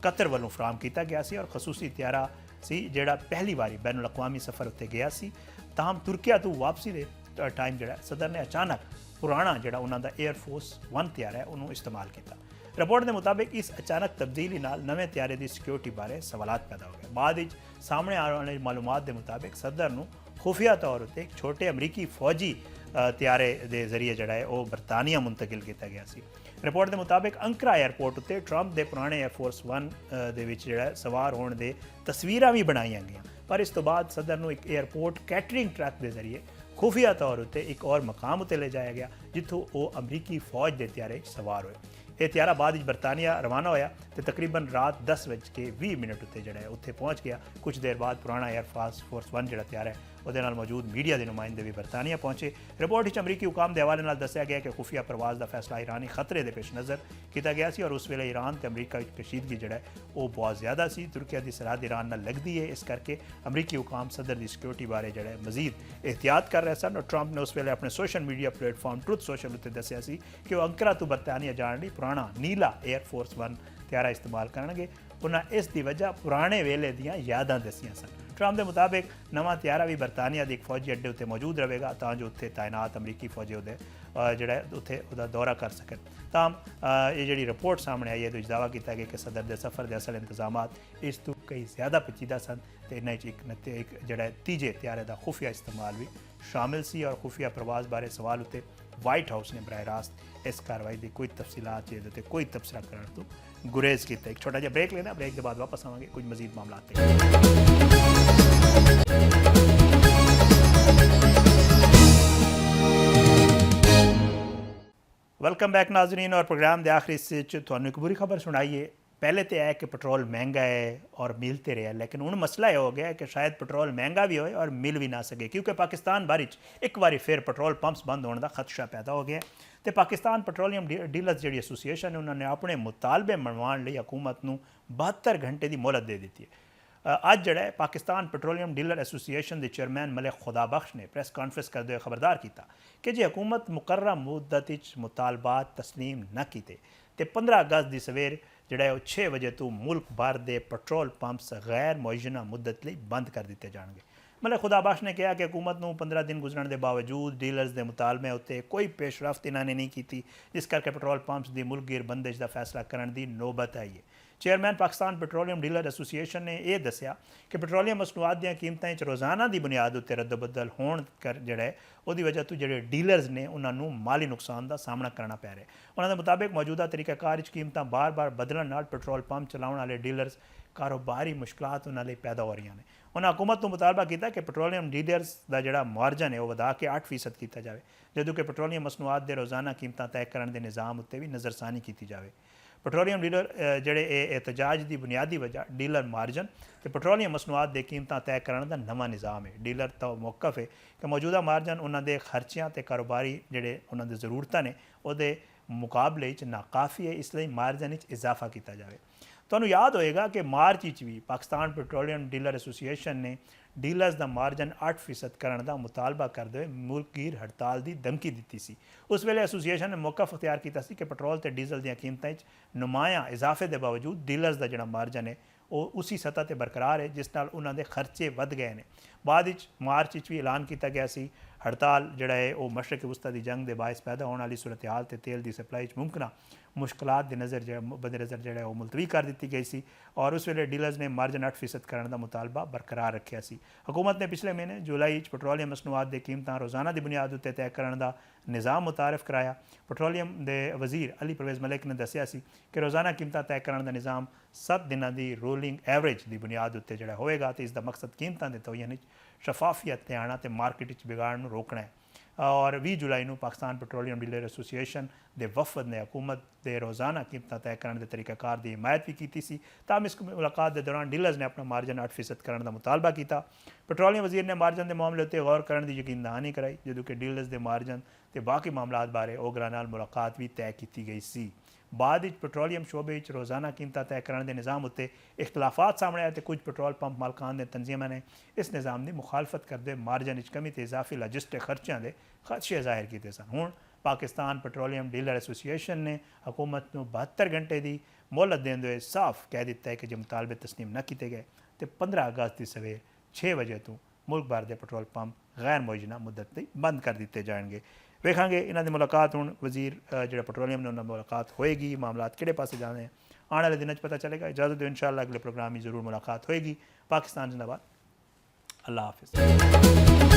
कतर वालों फराम किया गया सी और खसूसी त्यारा सी जोड़ा पहली बारी बैनुल अक़वामी सफ़र उत्ते गया सी। ताहम तुर्किया तो वापसी के टाइम जोड़ा सदर ने अचानक पुराना जोड़ा उन्होंने एयरफोर्स 1 त्यारा है उन्होंने इस्तेमाल किया। रिपोर्ट के मुताबिक इस अचानक तब्दीली नाल नवे त्यारे की सिक्योरिटी बारे सवालात पैदा हो गए। बाद सामने आने वाली मालूमात के मुताबिक सदर नूं खुफिया तौर पर एक छोटे अमरीकी फौजी त्यारे के जरिए जोड़ा है वो बरतानिया मुंतकिल किया गया सी। रिपोर्ट के मुताबिक अंकरा एयरपोर्ट उत्ते ट्रंप के पुराने एयरफोर्स 1 दे विच जोड़ा सवार होने दे तस्वीरां भी बनाई गई, पर इस तो बाद सदर नूं एक एयरपोर्ट कैटरिंग ट्रक के जरिए खुफिया तौर पर एक और मकाम उत्ते ले जाया गया जिथों वो अमरीकी फौज के त्यारे सवार हुए। ਇਹ ਤਿਆਰਾ ਬਾਅਦ ਵਿੱਚ ਬਰਤਾਨੀਆ ਰਵਾਨਾ ਹੋਇਆ ਤੇ ਤਕਰੀਬਨ ਰਾਤ 10:20 ਉੱਤੇ ਜਿਹੜਾ ਹੈ ਉੱਥੇ ਪਹੁੰਚ ਗਿਆ। ਕੁਝ ਦੇਰ ਬਾਅਦ ਪੁਰਾਣਾ 에ਅਰ ਫੋਰਸ 1 ਜਿਹੜਾ ਤਿਆਰਾ ਹੈ ਉਹਦੇ ਨਾਲ ਮੌਜੂਦ ਮੀਡੀਆ ਦੇ ਨੁਮਾਇੰਦੇ ਵੀ ਬਰਤਾਨੀਆ ਪਹੁੰਚੇ। ਰਿਪੋਰਟ ਵਿੱਚ ਅਮਰੀਕੀ ਹੁਕਾਮ ਦੇ ਹਵਾਲੇ ਨਾਲ ਦੱਸਿਆ ਗਿਆ ਕਿ ਖੁਫੀਆ ਪ੍ਰਵਾਜ਼ ਦਾ ਫੈਸਲਾ ਈਰਾਨੀ ਖਤਰੇ ਦੇ ਪੇਸ਼ ਨਜ਼ਰ ਕੀਤਾ ਗਿਆ ਸੀ ਔਰ ਉਸ ਵੇਲੇ ਈਰਾਨ ਤੇ ਅਮਰੀਕਾ ਵਿੱਚ ਕਸ਼ੀਦਗੀ ਜਿਹੜਾ ਹੈ ਉਹ ਬਹੁਤ ਜ਼ਿਆਦਾ ਸੀ। ਤੁਰਕੀਆ ਦੀ ਸਰਹੱਦ ਈਰਾਨ ਨਾਲ ਲੱਗਦੀ ਹੈ, ਇਸ ਕਰਕੇ ਅਮਰੀਕੀ ਹੁਕਾਮ ਸਦਰ ਦੀ ਸਿਕਿਉਰਿਟੀ ਬਾਰੇ ਜਿਹੜਾ ਮਜ਼ੀਦ ਇਹਤਿਆਤ ਕਰ ਰਹੇ ਸਨ ਔਰ ਟਰੰਪ ਨੇ ਉਸ ਵੇਲੇ ਆਪਣੇ social media platform truth social ਉੱਤੇ ਦੱਸਿਆ ਸੀ ਕਿ ਉਹ ਅੰਕਰਾ ਤੋਂ ਬਰਤਾਨੀਆ ਜਾਣ ਲਈ ਪੁਰਾਣਾ ਨੀਲਾ 에ਅਰ ਫੋਰਸ 1 ਤਿਆਰਾ ਇਸਤੇਮਾਲ ਕਰਨਗੇ। ਉਹਨਾਂ ਇਸ ਦੀ ਵਜ੍ਹਾ ਪੁਰਾਣੇ ਵੇਲੇ ਦੀਆਂ ਯਾਦਾਂ ਦੱਸੀਆਂ ਸਨ। ਟਰੰਪ ਦੇ ਮੁਤਾਬਿਕ ਨਵਾਂ ਤਿਆਰਾ ਵੀ ਬਰਤਾਨੀਆ ਦੇ ਇੱਕ ਫੌਜੀ ਅੱਡੇ ਉੱਤੇ ਮੌਜੂਦ ਰਹੇਗਾ ਤਾਂ ਜੋ ਉੱਥੇ ਤਾਇਨਾਤ ਅਮਰੀਕੀ ਫੌਜੀ ਉਹਦੇ ਜਿਹੜਾ ਉੱਥੇ ਉਹਦਾ ਦੌਰਾ ਕਰ ਸਕਣ। ਤਾਂ ਇਹ ਜਿਹੜੀ ਰਿਪੋਰਟ ਸਾਹਮਣੇ ਆਈ ਹੈ ਇਹਦੇ ਵਿੱਚ ਦਾਅਵਾ ਕੀਤਾ ਗਿਆ ਕਿ ਸਦਰ ਦੇ ਸਫ਼ਰ ਦੇ ਅਸਲ ਇੰਤਜ਼ਾਮਾਤ ਇਸ ਤੋਂ ਕਈ ਜ਼ਿਆਦਾ ਪੇਚੀਦਾ ਸਨ ਤੇ ਇਹਨਾਂ ਵਿੱਚ ਇੱਕ ਜਿਹੜਾ ਤੀਜੇ ਤਿਆਰੇ ਦਾ ਖੁਫੀਆ ਇਸਤੇਮਾਲ ਵੀ ਸ਼ਾਮਿਲ ਸੀ ਔਰ ਖੁਫੀਆ ਪ੍ਰਵਾਜ਼ ਬਾਰੇ ਸਵਾਲ ਉੱਤੇ ਵਾਈਟ ਹਾਊਸ ਨੇ ਬਰਾਹ ਰਾਸਤ ਇਸ ਕਾਰਵਾਈ ਦੀ ਕੋਈ ਤਫਸੀਲਾਤ ਇਹਦੇ ਉੱਤੇ ਕੋਈ ਤਬਸਰਾ ਕਰਨ ਤੋਂ ਗੁਰੇਜ਼ ਕੀਤਾ। ਇੱਕ ਛੋਟਾ ਜਿਹਾ ਬ੍ਰੇਕ ਲੈਣਾ, ਬ੍ਰੇਕ ਦੇ ਬਾਅਦ ਵਾਪਸ ਆਵਾਂਗੇ ਕੁਝ ਮਜ਼ੀਦ ਮਾਮਲਾਤ ਤੇ। वेलकम बैक नाजरीन और प्रोग्राम के आखिरी हिस्से एक बुरी खबर सुनाइए। पहले तो है कि पेट्रोल महंगा है और मिलते रहे, लेकिन हूँ मसला यह हो गया कि शायद पेट्रोल महंगा भी होए और मिल भी ना सके क्योंकि पाकिस्तान बारे एक बार फिर पेट्रोल पंप्स बंद होने का खदशा पैदा हो गया। तो पाकिस्तान पेट्रोलियम डीलर्स जी एसोसीएशन है उन्होंने अपने मुतालबे मनवाने लिए हुकूमत को 72 घंटे की मोहलत दे दी है। ਅੱਜ ਜਿਹੜਾ ਹੈ ਪਾਕਿਸਤਾਨ ਪੈਟਰੋਲੀਅਮ ਡੀਲਰ ਐਸੋਸੀਏਸ਼ਨ ਦੇ ਚੇਅਰਮੈਨ ਮਲਿਕ ਖੁਦਾਬਖਸ਼ ਨੇ ਪ੍ਰੈਸ ਕਾਨਫਰੰਸ ਕਰਦੇ ਹੋਏ ਖਬਰਦਾਰ ਕੀਤਾ ਕਿ ਜੇ ਹਕੂਮਤ ਮੁਕਰਰਾ ਮੁੱਦਤ ਵਿੱਚ ਮੁਤਾਲਬਾਤ ਤਸਲੀਮ ਨਾ ਕੀਤੇ ਤੇ 15 ਅਗਸਤ ਦੀ ਸਵੇਰ ਜਿਹੜਾ ਹੈ ਉਹ 6 ਵਜੇ ਤੋਂ ਮੁਲਕ ਭਰ ਦੇ ਪੈਟਰੋਲ ਪੰਪਸ ਗੈਰ ਮੁਅੱਯਨਾ ਮੁੱਦਤ ਲਈ ਬੰਦ ਕਰ ਦਿੱਤੇ ਜਾਣਗੇ। ਮਲਿਕ ਖੁਦਾਬਖਸ਼ ਨੇ ਕਿਹਾ ਕਿ ਹਕੂਮਤ ਨੂੰ 15 ਦਿਨ ਗੁਜ਼ਰਨ ਦੇ ਬਾਵਜੂਦ ਡੀਲਰਸ ਦੇ ਮੁਤਾਲਬੇ ਉੱਤੇ ਕੋਈ ਪੇਸ਼ਰਫਤ ਇਹਨਾਂ ਨੇ ਨਹੀਂ ਕੀਤੀ, ਜਿਸ ਕਰਕੇ ਪੈਟਰੋਲ ਪੰਪਸ ਦੀ ਮੁਲਕਗੀਰ ਬੰਦਿਸ਼ ਦਾ ਫੈਸਲਾ ਕਰਨ ਦੀ ਨੌਬਤ ਆਈ ਹੈ। Chairman Pakistan petroleum dealer association ਨੇ ਇਹ ਦੱਸਿਆ ਕਿ ਪੈਟਰੋਲੀਅਮ ਮਸਨੂਆਤ ਦੀਆਂ ਕੀਮਤਾਂ ਵਿੱਚ ਰੋਜ਼ਾਨਾ ਦੀ ਬੁਨਿਆਦ ਉੱਤੇ ਰੱਦੋ-ਬਦਲ ਹੋਣ ਕਰ ਜਿਹੜਾ ਹੈ ਉਹਦੀ ਵਜ੍ਹਾ ਤੋਂ ਜਿਹੜੇ ਡੀਲਰਸ ਨੇ ਉਹਨਾਂ ਨੂੰ ਮਾਲੀ ਨੁਕਸਾਨ ਦਾ ਸਾਹਮਣਾ ਕਰਨਾ ਪੈ ਰਿਹਾ। ਉਹਨਾਂ ਦੇ ਮੁਤਾਬਿਕ ਮੌਜੂਦਾ ਤਰੀਕਾਕਾਰ ਵਿੱਚ ਕੀਮਤਾਂ ਬਾਰ-ਬਾਰ ਬਦਲਣ ਨਾਲ ਪੈਟਰੋਲ ਪੰਪ ਚਲਾਉਣ ਵਾਲੇ ਡੀਲਰਸ ਕਾਰੋਬਾਰੀ ਮੁਸ਼ਕਲਾਤ ਉਹਨਾਂ ਲਈ ਪੈਦਾ ਹੋ ਰਹੀਆਂ ਨੇ। ਉਹਨਾਂ ਹਕੂਮਤ ਨੂੰ ਮੁਤਾਲਬਾ ਕੀਤਾ ਕਿ ਪੈਟਰੋਲੀਅਮ ਡੀਲਰਸ ਦਾ ਜਿਹੜਾ ਮਾਰਜਨ ਹੈ ਉਹ ਵਧਾ ਕੇ 8% ਕੀਤਾ ਜਾਵੇ, ਜਦੋਂ ਕਿ ਪੈਟਰੋਲੀਅਮ ਮਸਨੂਆਤ ਦੇ ਰੋਜ਼ਾਨਾ ਕੀਮਤਾਂ ਤੈਅ ਕਰਨ ਦੇ ਨਿਜ਼ਾਮ ਉੱਤੇ ਵੀ ਨਜ਼ਰਸਾਨੀ ਕੀਤੀ ਜਾਵੇ। ਪੈਟਰੋਲੀਅਮ ਡੀਲਰ ਜਿਹੜੇ ਇਹ ਇਹਤਜਾਜ ਦੀ ਬੁਨਿਆਦੀ ਵਜ੍ਹਾ ਡੀਲਰ ਮਾਰਜਨ ਤੇ ਪੈਟਰੋਲੀਅਮ ਮਸਨੂਆਤ ਦੇ ਕੀਮਤਾਂ ਤੈਅ ਕਰਨ ਦਾ ਨਵਾਂ ਨਿਜ਼ਾਮ ਹੈ। ਡੀਲਰ ਤੋਂ ਮੌਕਫ ਹੈ ਕਿ ਮੌਜੂਦਾ ਮਾਰਜਨ ਉਹਨਾਂ ਦੇ ਖਰਚਿਆਂ ਤੇ ਕਾਰੋਬਾਰੀ ਜਿਹੜੇ ਉਹਨਾਂ ਦੇ ਜ਼ਰੂਰਤਾਂ ਨੇ ਉਹਦੇ ਮੁਕਾਬਲੇ ਵਿੱਚ ਨਾਕਾਫੀ ਹੈ, ਇਸ ਲਈ ਮਾਰਜਨ ਵਿੱਚ ਇਜ਼ਾਫਾ ਕੀਤਾ ਜਾਵੇ। ਤੁਹਾਨੂੰ ਯਾਦ ਹੋਏਗਾ ਕਿ ਮਾਰਚ ਵਿੱਚ ਵੀ ਪਾਕਿਸਤਾਨ ਪੈਟਰੋਲੀਅਮ ਡੀਲਰ ਐਸੋਸੀਏਸ਼ਨ ਨੇ ਡੀਲਰਸ ਦਾ ਮਾਰਜਨ 8% ਕਰਨ ਦਾ ਮੁਤਾਲਬਾ ਕਰਦੇ ਹੋਏ ਮੁਲਕਗੀਰ ਹੜਤਾਲ ਦੀ ਧਮਕੀ ਦਿੱਤੀ ਸੀ। ਉਸ ਵੇਲੇ ਐਸੋਸੀਏਸ਼ਨ ਨੇ ਮੌਕਫ ਅਖਤਿਆਰ ਕੀਤਾ ਸੀ ਕਿ ਪੈਟਰੋਲ ਤੇ ਡੀਜ਼ਲ ਦੀਆਂ ਕੀਮਤਾਂ ਵਿੱਚ ਨੁਮਾਇਆ ਇਜ਼ਾਫੇ ਦੇ ਬਾਵਜੂਦ ਡੀਲਰਸ ਦਾ ਜਿਹੜਾ ਮਾਰਜਨ ਹੈ ਉਹ ਉਸੇ ਸਤ੍ਹਾ ਤੇ ਬਰਕਰਾਰ ਹੈ ਜਿਸ ਨਾਲ ਉਹਨਾਂ ਦੇ ਖਰਚੇ ਵੱਧ ਗਏ ਨੇ। ਬਾਅਦ ਵਿੱਚ ਮਾਰਚ ਵਿੱਚ ਵੀ ਐਲਾਨ ਕੀਤਾ ਗਿਆ ਸੀ ਹੜਤਾਲ ਜਿਹੜਾ ਹੈ ਉਹ ਮਸ਼ਰਕ ਵਸਤਾ ਦੀ ਜੰਗ ਦੇ ਬਾਇਸ ਪੈਦਾ ਹੋਣ ਵਾਲੀ ਸੂਰਤ ਹਾਲ ਤੇ ਤੇਲ ਦੀ ਸਪਲਾਈ 'ਚ ਮੁਮਕਿਨਾ ਮੁਸ਼ਕਲਾਤ ਦੇ ਨਜ਼ਰ ਜਿਹੜਾ ਉਹ ਮੁਲਤਵੀ ਕਰ ਦਿੱਤੀ ਗਈ ਸੀ ਔਰ ਉਸ ਵੇਲੇ ਡੀਲਰਸ ਨੇ ਮਾਰਜਨ 8% ਕਰਨ ਦਾ ਮੁਤਾਲਬਾ ਬਰਕਰਾਰ ਰੱਖਿਆ ਸੀ। ਹਕੂਮਤ ਨੇ ਪਿਛਲੇ ਮਹੀਨੇ ਜੁਲਾਈ ਵਿੱਚ ਪੈਟਰੋਲੀਅਮ ਮਸਨੂਆਤ ਦੇ ਕੀਮਤਾਂ ਰੋਜ਼ਾਨਾ ਦੀ ਬੁਨਿਆਦ ਉੱਤੇ ਤੈਅ ਕਰਨ ਦਾ ਨਿਜ਼ਾਮ ਮੁਤਾਰਫ ਕਰਾਇਆ। ਪੈਟਰੋਲੀਅਮ ਦੇ ਵਜ਼ੀਰ ਅਲੀ ਪਰਵੇਜ਼ ਮਲਿਕ ਨੇ ਦੱਸਿਆ ਸੀ ਕਿ ਰੋਜ਼ਾਨਾ ਕੀਮਤਾਂ ਤੈਅ ਕਰਨ ਦਾ ਨਿਜ਼ਾਮ 7 ਦਿਨਾਂ ਦੀ ਰੋਲਿੰਗ ਐਵਰੇਜ ਦੀ ਬੁਨਿਆਦ ਉੱਤੇ ਜਿਹੜਾ ਹੋਵੇਗਾ ਤੇ ਇਸ ਦਾ ਮਕਸਦ ਕੀਮਤਾਂ ਦੇ ਤਅਯਨ ਵਿੱਚ ਸ਼ਫਾਫੀਅਤ ਲਿਆਉਣਾ ਤੇ ਮਾਰਕੀਟ ਵਿੱਚ ਵਿਗਾੜ ਨੂੰ ਰੋਕਣਾ ਹੈ। और 20 जुलाई ਨੂੰ ਪਾਕਿਸਤਾਨ ਪੈਟਰੋਲੀਅਮ ਡੀਲਰ ਐਸੋਸੀਏਸ਼ਨ ਦੇ ਵਫਦ ਨੇ ਹਕੂਮਤ ਦੇ ਰੋਜ਼ਾਨਾ ਕੀਮਤਾਂ ਤੈਅ ਕਰਨ ਦੇ ਤਰੀਕਾਕਾਰ ਦੀ ਹਮਾਇਤ ਵੀ ਕੀਤੀ ਸੀ। ਤਾਂ ਇਸ ਮੁਲਾਕਾਤ ਦੇ ਦੌਰਾਨ ਡੀਲਰਸ ਨੇ ਆਪਣਾ ਮਾਰਜਨ 8% ਕਰਨ ਦਾ ਮੁਤਾਲਬਾ ਕੀਤਾ। ਪੈਟਰੋਲੀਅਮ ਵਜ਼ੀਰ ਨੇ ਮਾਰਜਨ ਦੇ ਮਾਮਲੇ ਉੱਤੇ ਗੌਰ ਕਰਨ ਦੀ ਯਕੀਨਦਹਾਨੀ ਕਰਾਈ, ਜਦੋਂ ਕਿ ਡੀਲਰਸ ਦੇ ਮਾਰਜਨ ਤੇ ਬਾਕੀ ਮਾਮਲਾਤ ਬਾਰੇ ਓਗਰਾ ਨਾਲ ਮੁਲਾਕਾਤ ਵੀ ਤੈਅ ਕੀਤੀ ਗਈ ਸੀ। ਬਾਅਦ ਵਿੱਚ ਪੈਟਰੋਲੀਅਮ ਸ਼ੋਬੇ ਵਿੱਚ ਰੋਜ਼ਾਨਾ ਕੀਮਤਾਂ ਤੈਅ ਕਰਨ ਦੇ ਨਿਜ਼ਾਮ ਉੱਤੇ ਇਖਤਲਾਫਾਤ ਸਾਹਮਣੇ ਆਏ ਤੇ ਕੁਝ ਪੈਟਰੋਲ ਪੰਪ ਮਾਲਕਾਨ ਦੇ ਤੰਜ਼ੀਮਾਂ ਨੇ ਇਸ ਨਿਜ਼ਾਮ ਦੀ ਮੁਖਾਲਫਤ ਕਰਦੇ ਮਾਰਜਨ ਵਿੱਚ ਕਮੀ ਤੇ ਇਜ਼ਾਫੀ ਲੌਜਿਸਟਿਕ ਖਰਚਿਆਂ ਦੇ ਖਦਸ਼ੇ ਜ਼ਾਹਿਰ ਕੀਤੇ ਸਨ। ਹੁਣ ਪਾਕਿਸਤਾਨ ਪੈਟਰੋਲੀਅਮ ਡੀਲਰ ਐਸੋਸੀਏਸ਼ਨ ਨੇ ਹਕੂਮਤ ਨੂੰ 72 ਘੰਟੇ ਦੀ ਮੋਹਲਤ ਦੇਂਦੇ ਹੋਏ ਸਾਫ਼ ਕਹਿ ਦਿੱਤਾ ਹੈ ਕਿ ਜੇ ਮੁਤਾਲਬੇ ਤਸਲੀਮ ਨਾ ਕੀਤੇ ਗਏ ਤੇ 15 ਅਗਸਤ ਦੀ ਸਵੇਰ 6 ਵਜੇ ਤੋਂ ਮੁਲਕ ਭਰ ਦੇ ਪੈਟਰੋਲ ਪੰਪ ਗੈਰ ਮੁਅੱਯਨਾ ਮੁੱਦਤ ਲਈ ਬੰਦ ਕਰ ਦਿੱਤੇ ਜਾਣਗੇ। ਵੇਖਾਂਗੇ ਇਹਨਾਂ ਦੀ ਮੁਲਾਕਾਤ ਹੁਣ ਵਜ਼ੀਰ ਜਿਹੜਾ ਪੈਟਰੋਲੀਅਮ ਨੇ ਉਹਨਾਂ ਨਾਲ ਮੁਲਾਕਾਤ ਹੋਏਗੀ, ਮਾਮਲਾਤ ਕਿਹੜੇ ਪਾਸੇ ਜਾਣੇ ਆਉਣ ਵਾਲੇ ਦਿਨਾਂ 'ਚ ਪਤਾ ਚੱਲੇਗਾ। ਇਜਾਜ਼ਤ ਦਿਓ, ਇੰਸ਼ਾਅੱਲਾ ਅਗਲੇ ਪ੍ਰੋਗਰਾਮ ਵਿੱਚ ਜ਼ਰੂਰ ਮੁਲਾਕਾਤ ਹੋਏਗੀ। ਪਾਕਿਸਤਾਨ ਜ਼ਿੰਦਾਬਾਦ। ਅੱਲਾਹ ਹਾਫਿਜ਼।